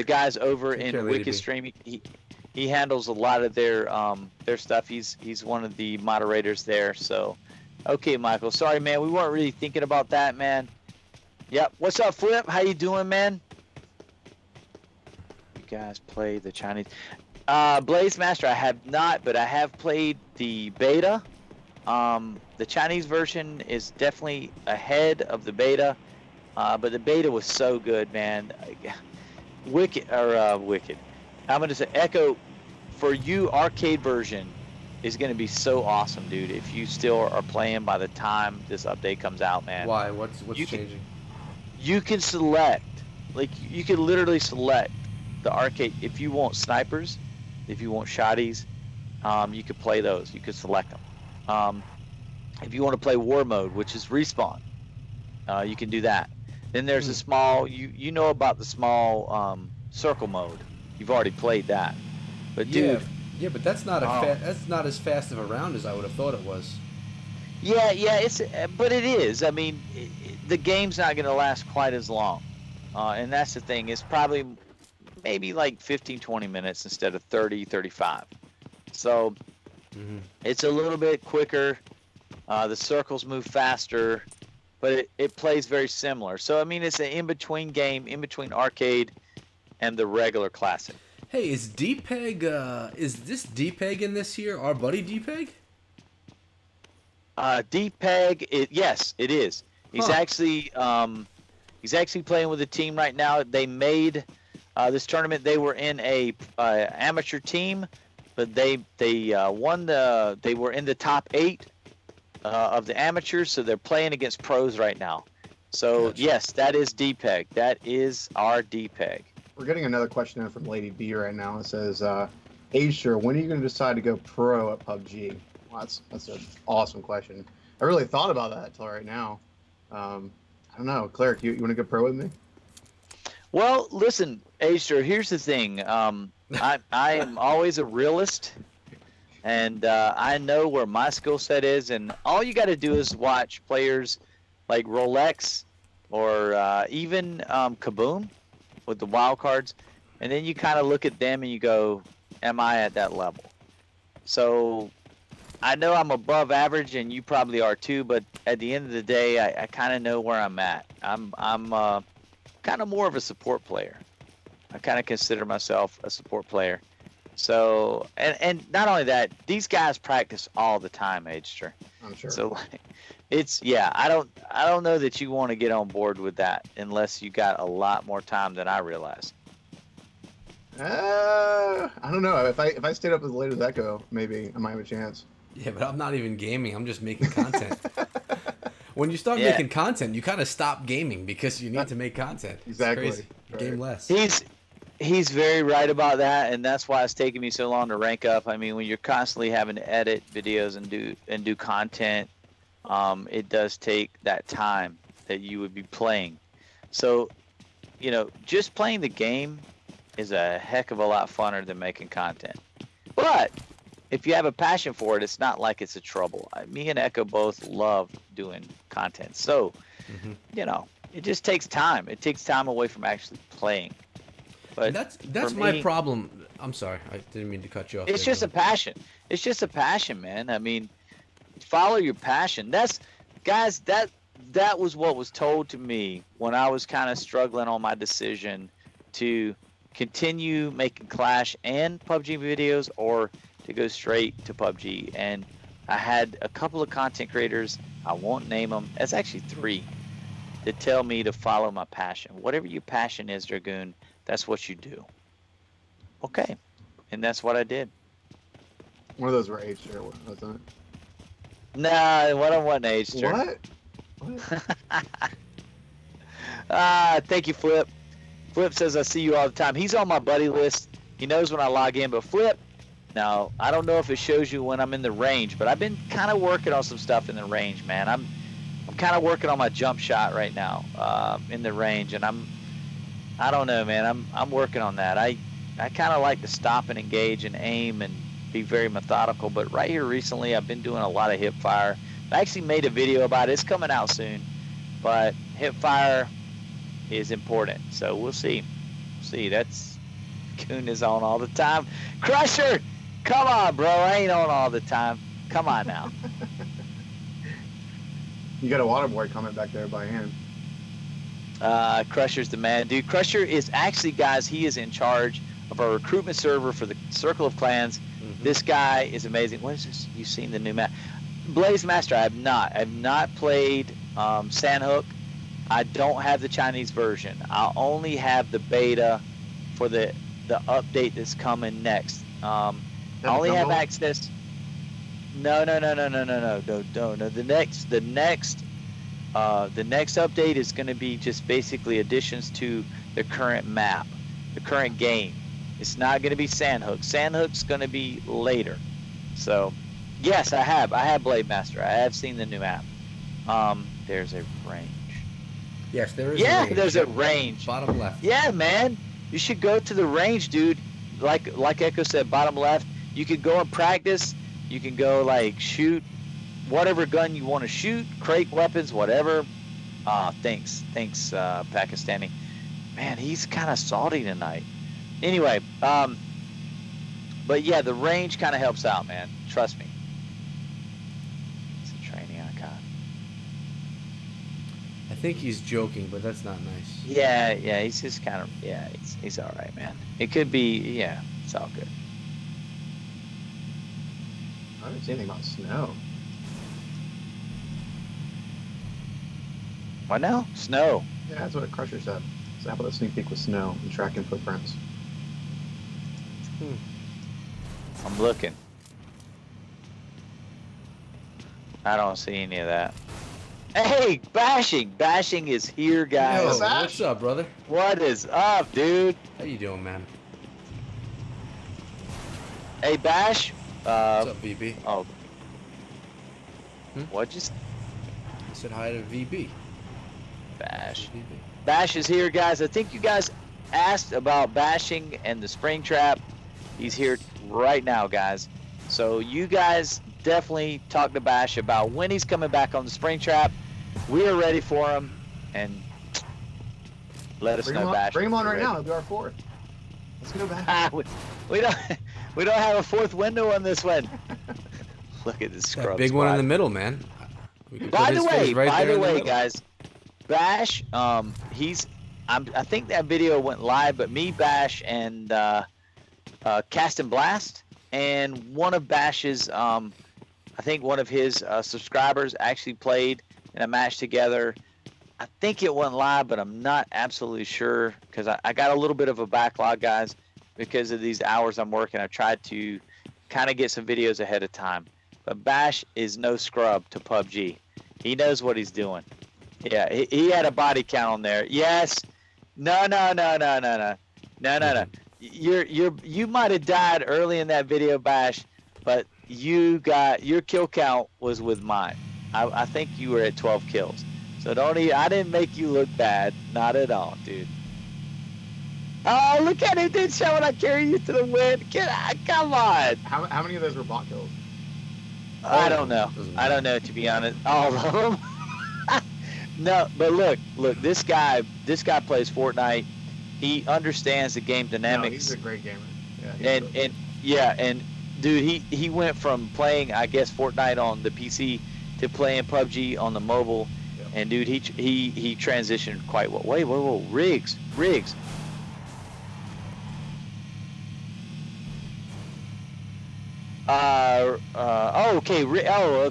guys over Take in care, Lady Wicked B. Stream. He handles a lot of their stuff. He's one of the moderators there. So, okay, Michael. Sorry, man. We weren't really thinking about that, man. Yep. What's up, Flip? How you doing, man? You guys play the Chinese Blaze Master? I have not, but I have played the beta. The Chinese version is definitely ahead of the beta, but the beta was so good, man. Wicked. I'm gonna say Echo. For you, arcade version is gonna be so awesome, dude. If you still are playing by the time this update comes out, man. Why? What's You can- changing? You can select, like you can literally select the arcade. If you want snipers, if you want shotties, you could play those. You could select them. If you want to play war mode, which is respawn, you can do that. Then there's a small, you know about the small circle mode. You've already played that. But dude, yeah, but that's not that's not as fast of a round as I would have thought it was. yeah, but it is. I mean, the game's not going to last quite as long. And that's the thing. It's probably maybe like 15, 20 minutes instead of 30, 35. So it's a little bit quicker. The circles move faster, but it plays very similar. So, I mean, it's an in-between game, in between arcade and the regular classic. Hey, is DPEG, is this DPEG in this here? Our buddy DPEG? DPEG, yes, it is. He's actually playing with a team right now. They made this tournament. They were in a amateur team, but they won the. They were in the top 8 of the amateurs, so they're playing against pros right now. So Gotcha. yes, that is DPEG. That is our DPEG. We're getting another question in from Lady B right now. It says, Acer, when are you going to decide to go pro at PUBG? Well, that's an awesome question. I really thought about that until right now. I don't know. Cleric, you want to go pro with me? Well, listen, Acer, here's the thing. I am always a realist, and I know where my skill set is, and all you got to do is watch players like Rolex or even Kaboom with the wild cards, and then you kind of look at them and you go, am I at that level? So I know I'm above average, and you probably are too, but at the end of the day, I kind of know where I'm at. I'm kind of more of a support player. I kind of consider myself a support player. So, and not only that, these guys practice all the time, Ager. I'm sure. So, like, I don't know that you want to get on board with that unless you got a lot more time than I realize. I don't know. If I stayed up as late as Echo, maybe I might have a chance. Yeah, but I'm not even gaming. I'm just making content. When you start making content, you kind of stop gaming because you need to make content. Exactly. It's crazy. Right. Game less. He's very right about that, and that's why it's taking me so long to rank up. I mean, when you're constantly having to edit videos and do content, it does take that time that you would be playing. So, you know, just playing the game is a heck of a lot funner than making content. But if you have a passion for it, it's not like it's a trouble. Me and Echo both love doing content. So, you know, it just takes time. It takes time away from actually playing. But that's my problem. I'm sorry, I didn't mean to cut you off. It's just a passion. It's just a passion, man. I mean, follow your passion. Guys, that was what was told to me when I was kind of struggling on my decision to continue making Clash and PUBG videos or to go straight to PUBG. And I had a couple of content creators, I won't name them, it's actually 3, that tell me to follow my passion. Whatever your passion is, Dragoon, that's what you do. Okay. And that's what I did. One of those were age share, wasn't it? Nah, what on what age, sir? What? Thank you, Flip. Flip says I see you all the time. He's on my buddy list. He knows when I log in, but Flip, now, I don't know if it shows you when I'm in the range, but I've been kind of working on some stuff in the range, man. I'm kind of working on my jump shot right now in the range, and I don't know, man. I'm working on that. I kind of like to stop and engage and aim and be very methodical, but right here recently I've been doing a lot of hip fire. I actually made a video about it. It's coming out soon, but hip fire is important, so we'll see. That's Coon is on all the time. Crusher, come on, bro. I ain't on all the time. Come on now. You got a Waterboy comment back there by hand. Crusher's the man, dude. Crusher is actually, guys, he is in charge of our recruitment server for the Circle of Clans. This guy is amazing. What is this? You've seen the new map? Blaze Master, I have not. I've not played Sandhook. I don't have the Chinese version. I only have the beta for the update that's coming next. I only have access. No. The next update is going to be just basically additions to the current map, the current game. It's not going to be Sandhook. Sandhook's going to be later. So Yes, I have. I have Blade Master. I have seen the new map. There's a range. Yes, there is. Yeah, a range. there's a range. Bottom left. Yeah, man. You should go to the range, dude. Like Echo said, bottom left. You could go and practice. You can go like shoot whatever gun you want to shoot, crate weapons, whatever. Thanks, Pakistani. Man, he's kind of salty tonight. Anyway, but yeah, the range kind of helps out, man. Trust me. It's a training icon. I think he's joking, but that's not nice. Yeah, he's just kind of, he's all right, man. It could be, yeah, it's all good. I didn't see anything about snow. What now? Snow. Yeah, that's what Crusher said. So how about a sneak peek with snow and tracking footprints? I'm looking. I don't see any of that. Hey, Bashing! Bashing is here, guys. Yo, what's up, brother? What is up, dude? How you doing, man? Hey, Bash. What's up, VB? Oh. Hmm? What'd you say? I said hi to VB. Bash. VB. Bash is here, guys. I think you guys asked about Bashing and the spring trap. He's here right now, guys. So you guys definitely talk to Bash about when he's coming back on the spring trap. We are ready for him, and let us know, Bash. Bring him on right now. It'll be our fourth. Let's go back. we don't have a fourth window on this one. Look at this scrub That big squad. one in the middle, man. By the way, guys, Bash, I think that video went live, but me, Bash, and Cast and Blast, and one of Bash's, I think one of his subscribers actually played in a match together. I think it went live, but I'm not absolutely sure because I got a little bit of a backlog, guys, because of these hours I'm working. I tried to kind of get some videos ahead of time. But Bash is no scrub to PUBG. He knows what he's doing. Yeah, he had a body count on there. Yes. No. You might have died early in that video, Bash, but your kill count was with mine. I think you were at 12 kills. So I didn't make you look bad. Not at all, dude. Oh, look at it, did show when I carry you to the win. Come on. How many of those were bot kills? I don't know. I don't know, to be honest. All of them. No, but look, this guy plays Fortnite. He understands the game dynamics. No, he's a great gamer. Yeah, and dude, he went from playing, I guess, Fortnite on the PC to playing PUBG on the mobile. Yep. And dude, he transitioned quite well. Wait, whoa, Riggs.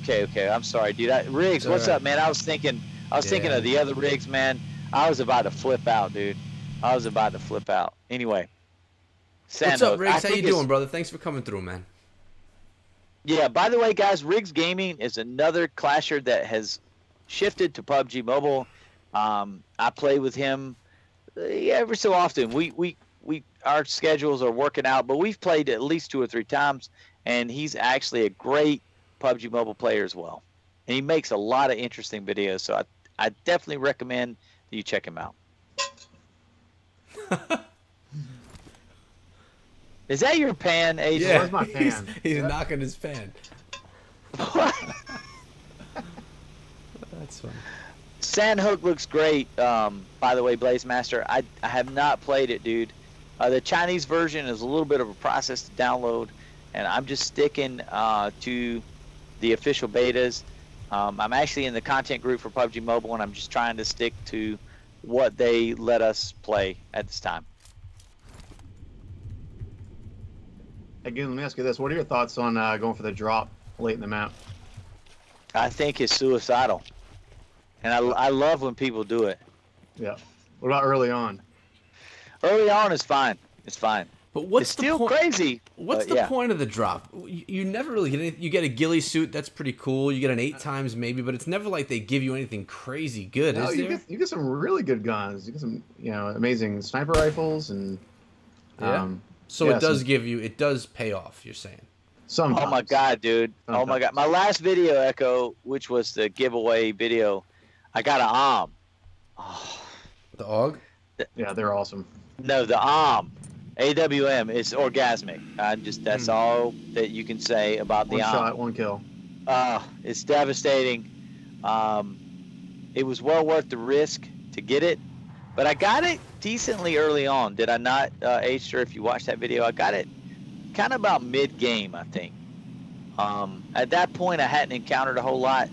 Okay. I'm sorry, dude. Riggs, what's up, man? I was thinking of the other Riggs, man. I was about to flip out, dude. Anyway. What's up, Riggs? How you doing, brother? Thanks for coming through, man. Yeah, by the way, guys, Riggs Gaming is another clasher that has shifted to PUBG Mobile. I play with him every so often. Our schedules are working out, but we've played at least 2 or 3 times, and he's actually a great PUBG Mobile player as well. And he makes a lot of interesting videos, so I definitely recommend that you check him out. Is that your pan, AJ? Yeah, Where's my pan? He's knocking his pan. That's funny. Sandhook looks great, by the way, Blaze Master. I have not played it, dude. The Chinese version is a little bit of a process to download, and I'm just sticking to the official betas. I'm actually in the content group for PUBG Mobile, and I'm just trying to stick to what they let us play at this time. Again, let me ask you this. What are your thoughts on going for the drop late in the map? I think it's suicidal, and I love when people do it. Yeah. What about early on? Early on is fine. It's fine. But what's It's still crazy. What's but the yeah. point of the drop? You never really get anything. You get a ghillie suit, that's pretty cool. You get an 8 times maybe, but it's never like they give you anything crazy good, No, is you there? get some really good guns. You get some, amazing sniper rifles and. Yeah. So yeah, it does give you, it does pay off, you're saying. Sometimes. Oh my God, dude. Oh my God. My last video, Echo, which was the giveaway video, I got an ARM. Oh. The AUG? Yeah, they're awesome. No, the ARM. AWM. It's orgasmic. That's all that you can say about the One ARM. shot, one kill. It's devastating. It was well worth the risk to get it, but I got it decently early on. Did I not, H-Sir, if you watched that video? I got it kind of about mid-game, I think. At that point, I hadn't encountered a whole lot,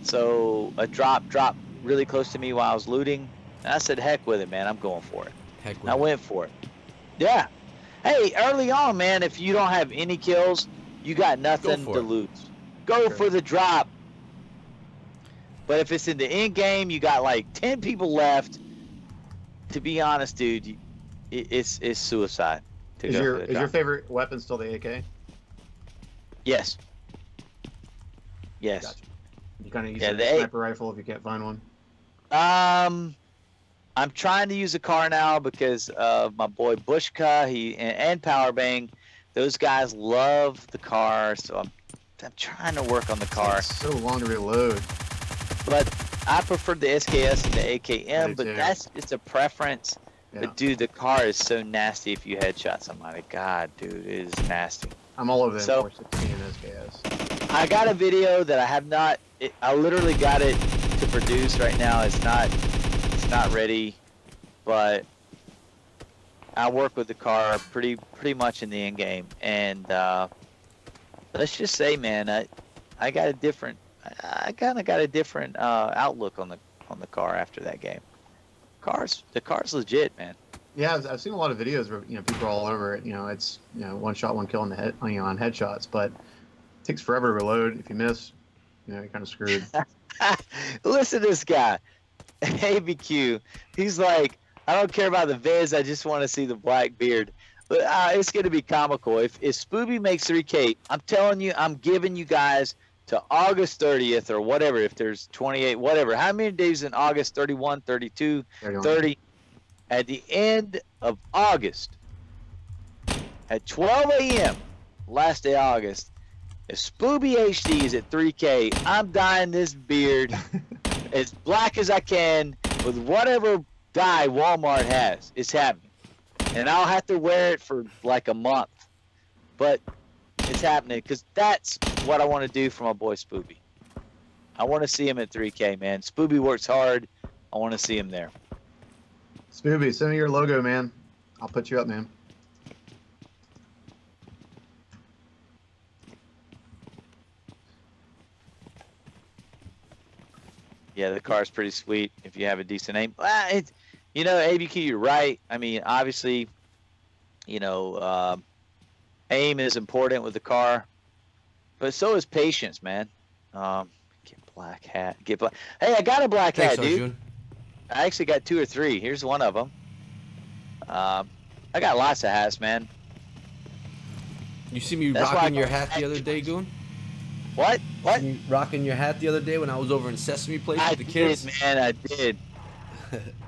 so a drop dropped really close to me while I was looting. And I said, heck with it, man. I'm going for it. Heck with I went for it. Yeah. Hey, early on, man, if you don't have any kills, you got nothing to lose. Go for the drop. But if it's in the end game, you got like 10 people left. To be honest, dude, it's suicide. Is your favorite weapon still the AK? Yes. Yes. Gotcha. You kind of use a sniper rifle if you can't find one. I'm trying to use a car now because of my boy Bushka, and Powerbang. Those guys love the car, so I'm trying to work on the car. It's so long to reload. But I prefer the SKS and the AKM, but it's a preference. Yeah. But dude, the car is so nasty if you headshot somebody. God, dude, it is nasty. I'm all over the 416 and SKS. I got a video that I have not. I literally got it to produce right now. It's not ready, but I work with the car pretty much in the end game, and let's just say, man, I kind of got a different outlook on the car after that game. The car's legit, man. Yeah, I've seen a lot of videos where people are all over it. It's one shot, one kill in the head, on headshots, but it takes forever to reload. If you miss, you're kind of screwed. Listen to this guy. ABQ, he's like, I don't care about the viz, I just want to see the black beard. But it's going to be comical. If Pubg makes 3K, I'm telling you, I'm giving you guys to August 30th or whatever, if there's 28, whatever. How many days in August? 31, 32, 30. At the end of August, at 12 a.m., last day of August, if Pubg HD is at 3K, I'm dyeing this beard as black as I can with whatever dye Walmart has. It's happening. And I'll have to wear it for like a month. But it's happening because that's what I want to do for my boy Pubg. I want to see him at 3K, man. Pubg works hard. I want to see him there. Pubg, send me your logo, man. I'll put you up, man. Yeah, the car's pretty sweet if you have a decent aim. ABQ, you're right. I mean, obviously, aim is important with the car, but so is patience, man. Get black hat. Hey, I got a black hat, dude. June. I actually got 2 or 3. Here's one of them. I got lots of hats, man. You see me rocking your hat the other day, Goon? What? You rocking your hat the other day when I was over in Sesame Place with the kids? I did.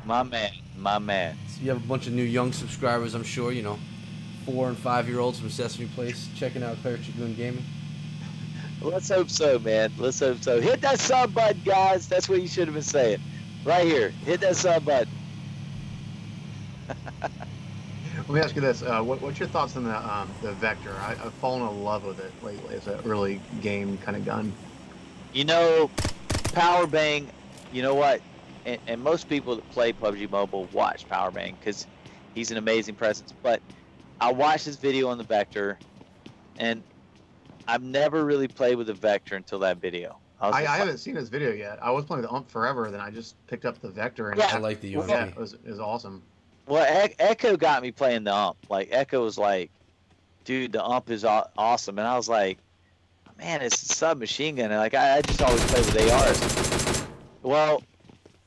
My man. So you have a bunch of new young subscribers, I'm sure, 4 and 5-year-olds from Sesame Place checking out Claire Chagoon Gaming. Let's hope so, man. Let's hope so. Hit that sub button, guys. That's what you should have been saying. Right here. Hit that sub button. Let me ask you this: what's your thoughts on the Vector? I've fallen in love with it lately as an early game kind of gun. Powerbang. You know what? And most people that play PUBG Mobile watch Powerbang because he's an amazing presence. But I watched his video on the Vector, and I've never really played with the Vector until that video. I haven't seen his video yet. I was playing the UMP forever, then I just picked up the Vector, and I like the UMP. Yeah, it was awesome. Well, Echo got me playing the UMP. Like, Echo was like, dude, the UMP is awesome. And I was like, man, it's a submachine gun. And like, I just always play with ARs. Well,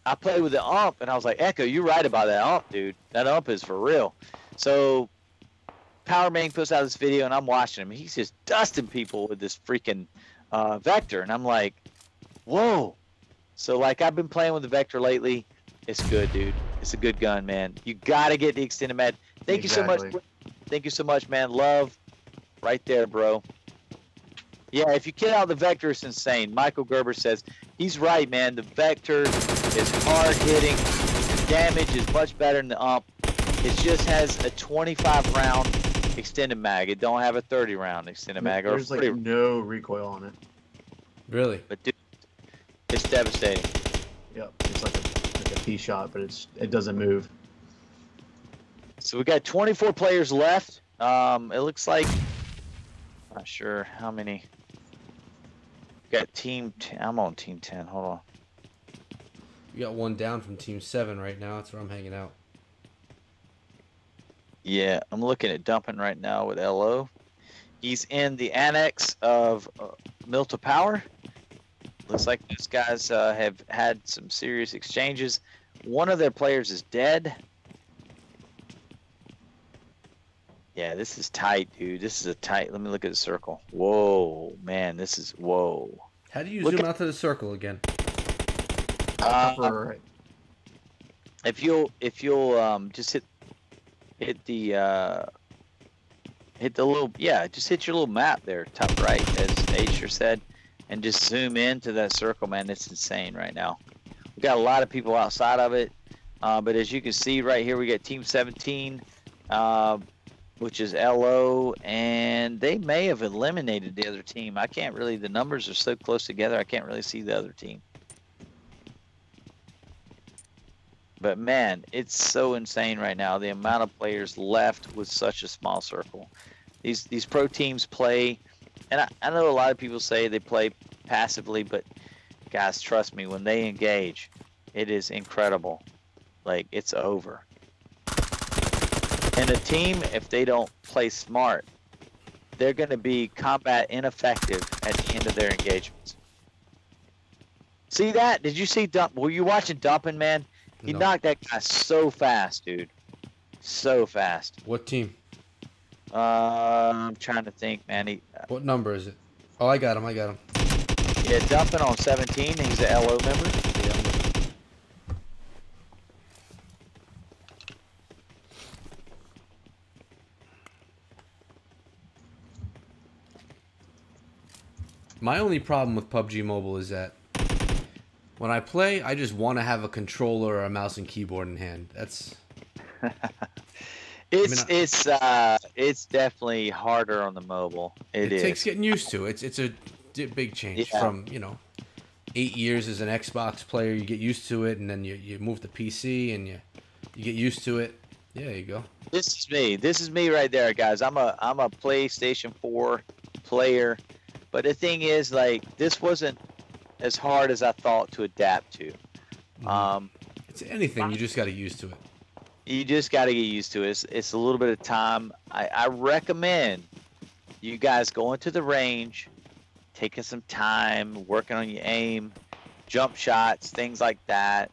I played with the UMP, and I was like, Echo, you're right about that UMP, dude. That UMP is for real. So, Powerbang puts out this video, and I'm watching him. He's just dusting people with this freaking Vector. And I'm like, whoa. So, like, I've been playing with the Vector lately. It's good, dude. It's a good gun, man. You got to get the extended mag. Thank you so much. Thank you so much, man. Love right there, bro. Yeah, if you get out the vector, it's insane. Michael Gerber says he's right, man. The vector is hard hitting. The damage is much better than the ump. It just has a 25 round extended mag. It don't have a 30 round extended mag. There's like no recoil on it. Really? But dude, it's devastating. Yep, it's like a pea shot, but it doesn't move. So we got 24 players left. It looks like, not sure how many. We got team 10. I'm on team 10. Hold on. You got one down from team 7 right now. That's where I'm hanging out. Yeah, I'm looking at dumping right now with LO. He's in the annex of Milta Power. Looks like these guys have had some serious exchanges. One of their players is dead. Yeah, this is tight, dude. This is a tight. Let me look at the circle. Whoa, man, this is whoa. How do you zoom out to the circle again? Right. If you'll just hit the little, yeah, just hit your little map there, top right, as Acer said, and just zoom into that circle, man. It's insane right now. We got a lot of people outside of it, but as you can see right here, we got Team 17, which is LO, and they may have eliminated the other team. I can't really, the numbers are so close together, I can't really see the other team. But man, it's so insane right now, the amount of players left with such a small circle. These pro teams play, and I know a lot of people say they play passively, but guys, trust me, when they engage, it is incredible. Like, it's over. And a team, if they don't play smart, they're going to be combat ineffective at the end of their engagements. See that? Did you see Dump? Were you watching Dumpin', man? He knocked that guy so fast, dude. So fast. What team? I'm trying to think, man. What number is it? Oh, I got him. Yeah, Dumpin' on 17. He's an LO member. Yeah. My only problem with PUBG Mobile is that when I play, I just want to have a controller or a mouse and keyboard in hand. That's it's definitely harder on the mobile. It takes getting used to. It's a big change from 8 years as an Xbox player. You get used to it, and then you move to PC and you get used to it. Yeah, there you go. This is me. This is me right there, guys. I'm a PlayStation 4 player. But the thing is, like, this wasn't as hard as I thought to adapt to. It's anything. You just got to get used to it. You just got to get used to it. It's a little bit of time. I recommend you guys going to the range, taking some time, working on your aim, jump shots, things like that.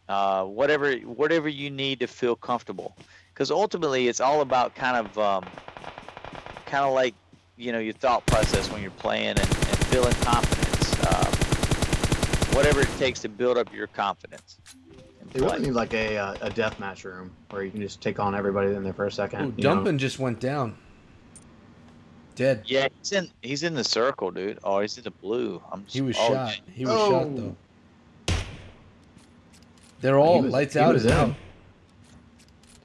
Whatever you need to feel comfortable. Because ultimately, it's all about kind of like, your thought process when you're playing and feeling confidence. Whatever it takes to build up your confidence. They really need like a deathmatch room where you can just take on everybody in there for a second. Ooh, Dumpin' just went down. Dead. Yeah, he's in the circle, dude. Oh, he's in the blue. He was shot. He was shot though. They're all lights out is out.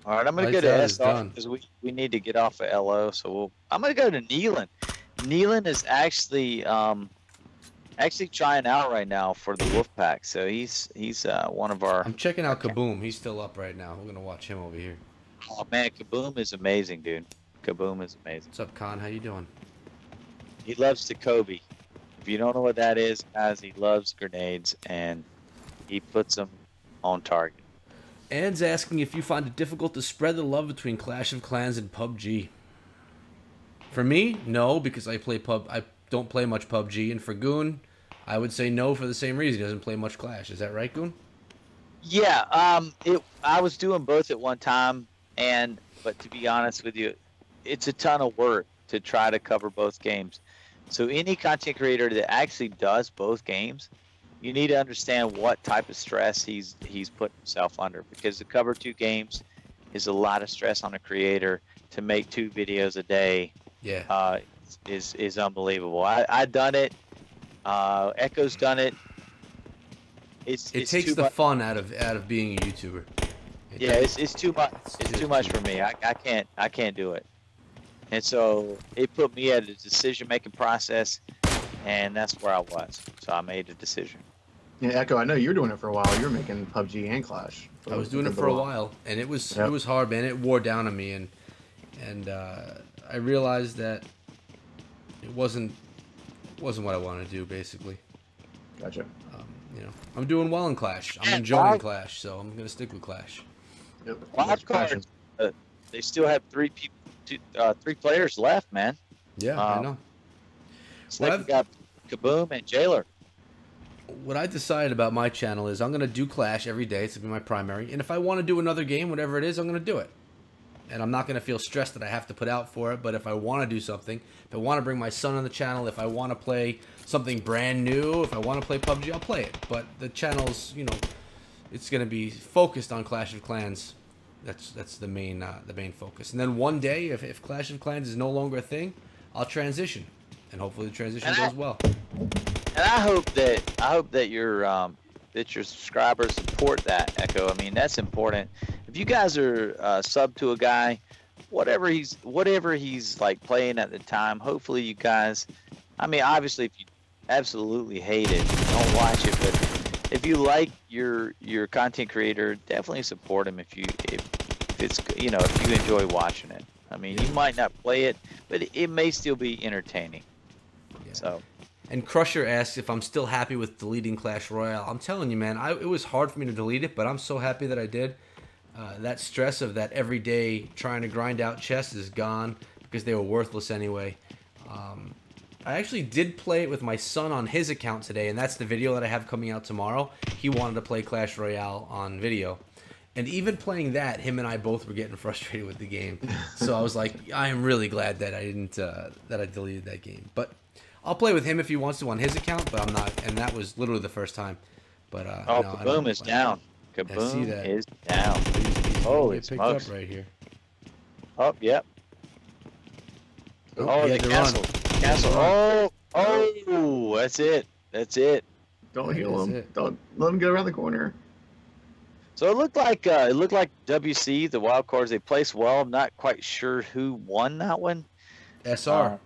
All right, I'm gonna go to S off because we need to get off of LO. So I'm gonna go to Nealon. Nealon is actually trying out right now for the Wolfpack. So he's one of our. I'm checking out Kaboom. He's still up right now. We're gonna watch him over here. Oh man, Kaboom is amazing, dude. Kaboom is amazing. What's up, Con? How you doing? He loves the Kobe. If you don't know what that is, guys, he loves grenades and he puts them on target. Anne's asking if you find it difficult to spread the love between Clash of Clans and PUBG. For me, no, because I don't play much PUBG, and for Goon, I would say no for the same reason. He doesn't play much Clash. Is that right, Goon? Yeah, I was doing both at one time, but to be honest with you, it's a ton of work to try to cover both games. So any content creator that actually does both games, you need to understand what type of stress he's put himself under, because to cover 2 games is a lot of stress on a creator to make 2 videos a day. Yeah. is unbelievable. I done it. Echo's done it. It It's takes too the much. fun out of being a YouTuber. Yeah, it's too much. It's too much for me. I can't do it. And so it put me at a decision-making process, and that's where I was. So I made a decision. Yeah, Echo, I know you're doing it for a while. You're making PUBG and Clash. I was doing it for a while, and it was hard, man. It wore down on me, and I realized that it wasn't what I wanted to do, basically. Gotcha. You know, I'm doing well in Clash. I'm enjoying Clash, so I'm gonna stick with Clash. Yep. Wild card. They still have three players left, man. Yeah, I know. It's like we got Kaboom and Jailer. What I decided about my channel is I'm going to do Clash every day. It's going to be my primary. And if I want to do another game, whatever it is, I'm going to do it. And I'm not going to feel stressed that I have to put out for it. But if I want to do something, if I want to bring my son on the channel, if I want to play something brand new, if I want to play PUBG, I'll play it. But the channel's, you know, it's going to be focused on Clash of Clans. That's the main focus. And then one day, if Clash of Clans is no longer a thing, I'll transition. And hopefully the transition goes well. And I hope that your subscribers support that, Echo. I mean, that's important. If you guys are sub to a guy, whatever he's like playing at the time, hopefully you guys. I mean, obviously, if you absolutely hate it, don't watch it. But if you like your content creator, definitely support him. If it's if you enjoy watching it. I mean, you might not play it, but it may still be entertaining. Yeah. So. And Crusher asks if I'm still happy with deleting Clash Royale. I'm telling you, man, it was hard for me to delete it, but I'm so happy that I did. That stress of that every day trying to grind out chests is gone because they were worthless anyway. I actually did play it with my son on his account today, and that's the video that I have coming out tomorrow. He wanted to play Clash Royale on video. And even playing that, him and I both were getting frustrated with the game. So I was like, I am really glad that I didn't, that I deleted that game. But I'll play with him if he wants to on his account, but I'm not. And that was literally the first time. But no, Kaboom is down. Kaboom is down. Holy smokes! Up right here. Oh, yep. Oh, the castle. Castle. Oh, that's it. That's it. Don't heal him. Don't let him get around the corner. So it looked like WC, the wild cards, they placed well. I'm not quite sure who won that one. SR.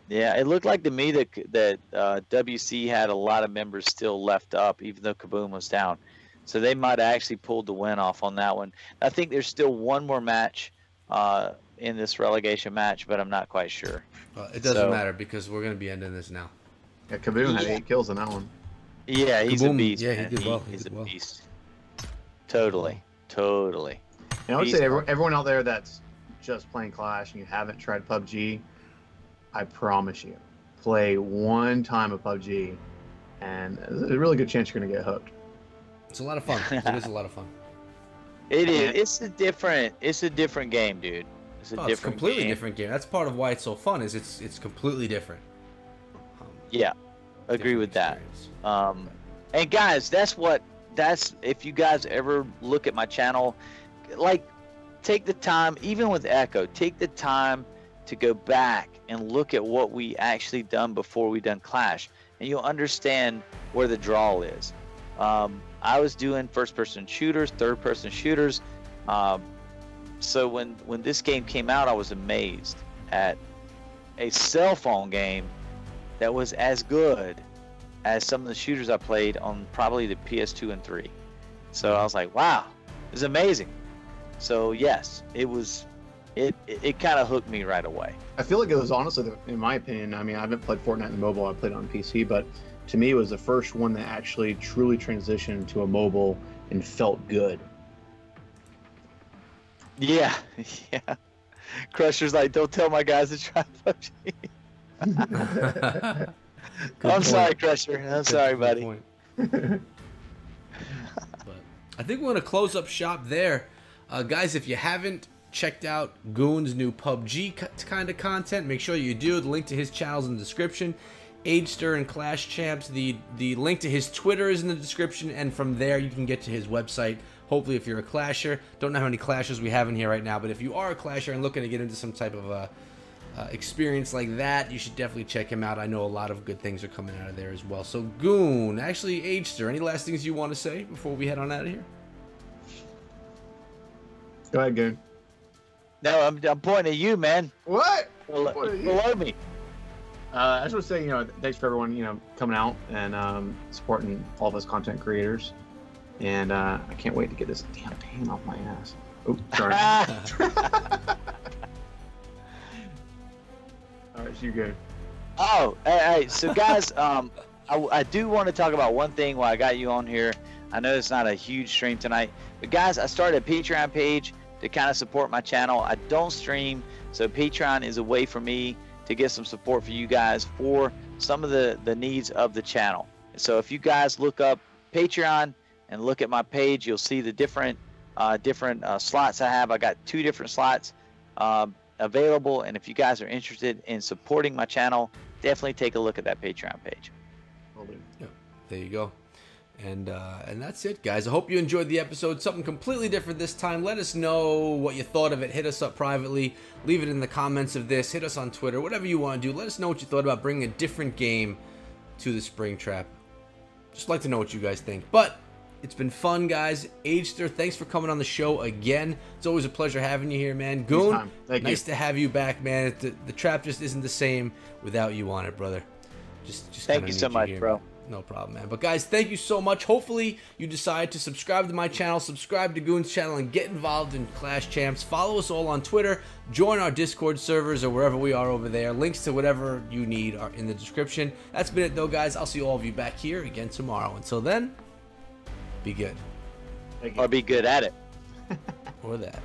Yeah, it looked like to me that WC had a lot of members still left up, even though Kaboom was down. So they might have actually pulled the win off on that one. I think there's still one more match in this relegation match, but I'm not quite sure. It doesn't matter because we're going to be ending this now. Yeah, Kaboom had 8 kills in that one. Yeah, he's a beast. Yeah, he did well. He's a beast. Totally. And I would say everyone out there that's just playing Clash and you haven't tried PUBG, I promise you, play one time of PUBG, and there's a really good chance you're going to get hooked. It's a lot of fun. It is a lot of fun. It is. It's a different game, dude. It's a completely different game. That's part of why it's so fun. Is it's completely different. Yeah, agree with that. And guys, that's if you guys ever look at my channel, like, take the time, even with Echo, take the time to go back and look at what we actually done before we done Clash, and you'll understand where the draw is. I was doing first-person shooters, third-person shooters. So when this game came out, I was amazed at a cell phone game that was as good as some of the shooters I played on probably the PS2 and 3. So I was like, wow, it's amazing. So yes, it was. It kind of hooked me right away. I feel like it was honestly, in my opinion, I mean, I haven't played Fortnite in mobile, I played it on PC, but to me it was the first one that actually truly transitioned to a mobile and felt good. Yeah. Crusher's like, don't tell my guys to try PUBG. I'm sorry, Crusher. I'm sorry, buddy. But I think we're going to close up shop there. Guys, if you haven't checked out Goon's new PUBG kind of content, make sure you do. The link to his channel's in the description. Agester and Clash Champs, the link to his Twitter is in the description, and from there you can get to his website, Hopefully, if you're a clasher, don't know how many clashers we have in here right now, but if you are a clasher and looking to get into some type of experience like that, you should definitely check him out. I know a lot of good things are coming out of there as well. So Goon, actually, Agester, any last things you want to say before we head on out of here? Go ahead, Goon. No, I'm pointing at you, man. What? Below me. I just want to say, thanks for everyone, coming out and supporting all of us content creators. And I can't wait to get this damn pain off my ass. Oh, sorry. All right, so you're good. Oh, hey, so guys, I do want to talk about one thing while I got you on here. I know it's not a huge stream tonight, but guys, I started a Patreon page to kind of support my channel. I don't stream, so Patreon is a way for me to get some support for you guys for some of the needs of the channel. So if you guys look up Patreon and look at my page, you'll see the different slots I have. I got 2 different slots available, and if you guys are interested in supporting my channel, definitely take a look at that Patreon page. Yeah, there you go. And that's it, guys. I hope you enjoyed the episode. Something completely different this time. Let us know what you thought of it. Hit us up privately. Leave it in the comments of this. Hit us on Twitter. Whatever you want to do. Let us know what you thought about bringing a different game to the Springtrap. Just like to know what you guys think. But it's been fun, guys. Agester, thanks for coming on the show again. It's always a pleasure having you here, man. Goon, nice to have you back, man. The trap just isn't the same without you on it, brother. Just thank you so much, bro. No problem, man. But guys, thank you so much. Hopefully you decide to subscribe to my channel, subscribe to Goon's channel, and get involved in Clash Champs. Follow us all on Twitter. Join our Discord servers or wherever we are over there. Links to whatever you need are in the description. That's been it, though, guys. I'll see all of you back here again tomorrow. Until then, be good. Or be good at it. Or that.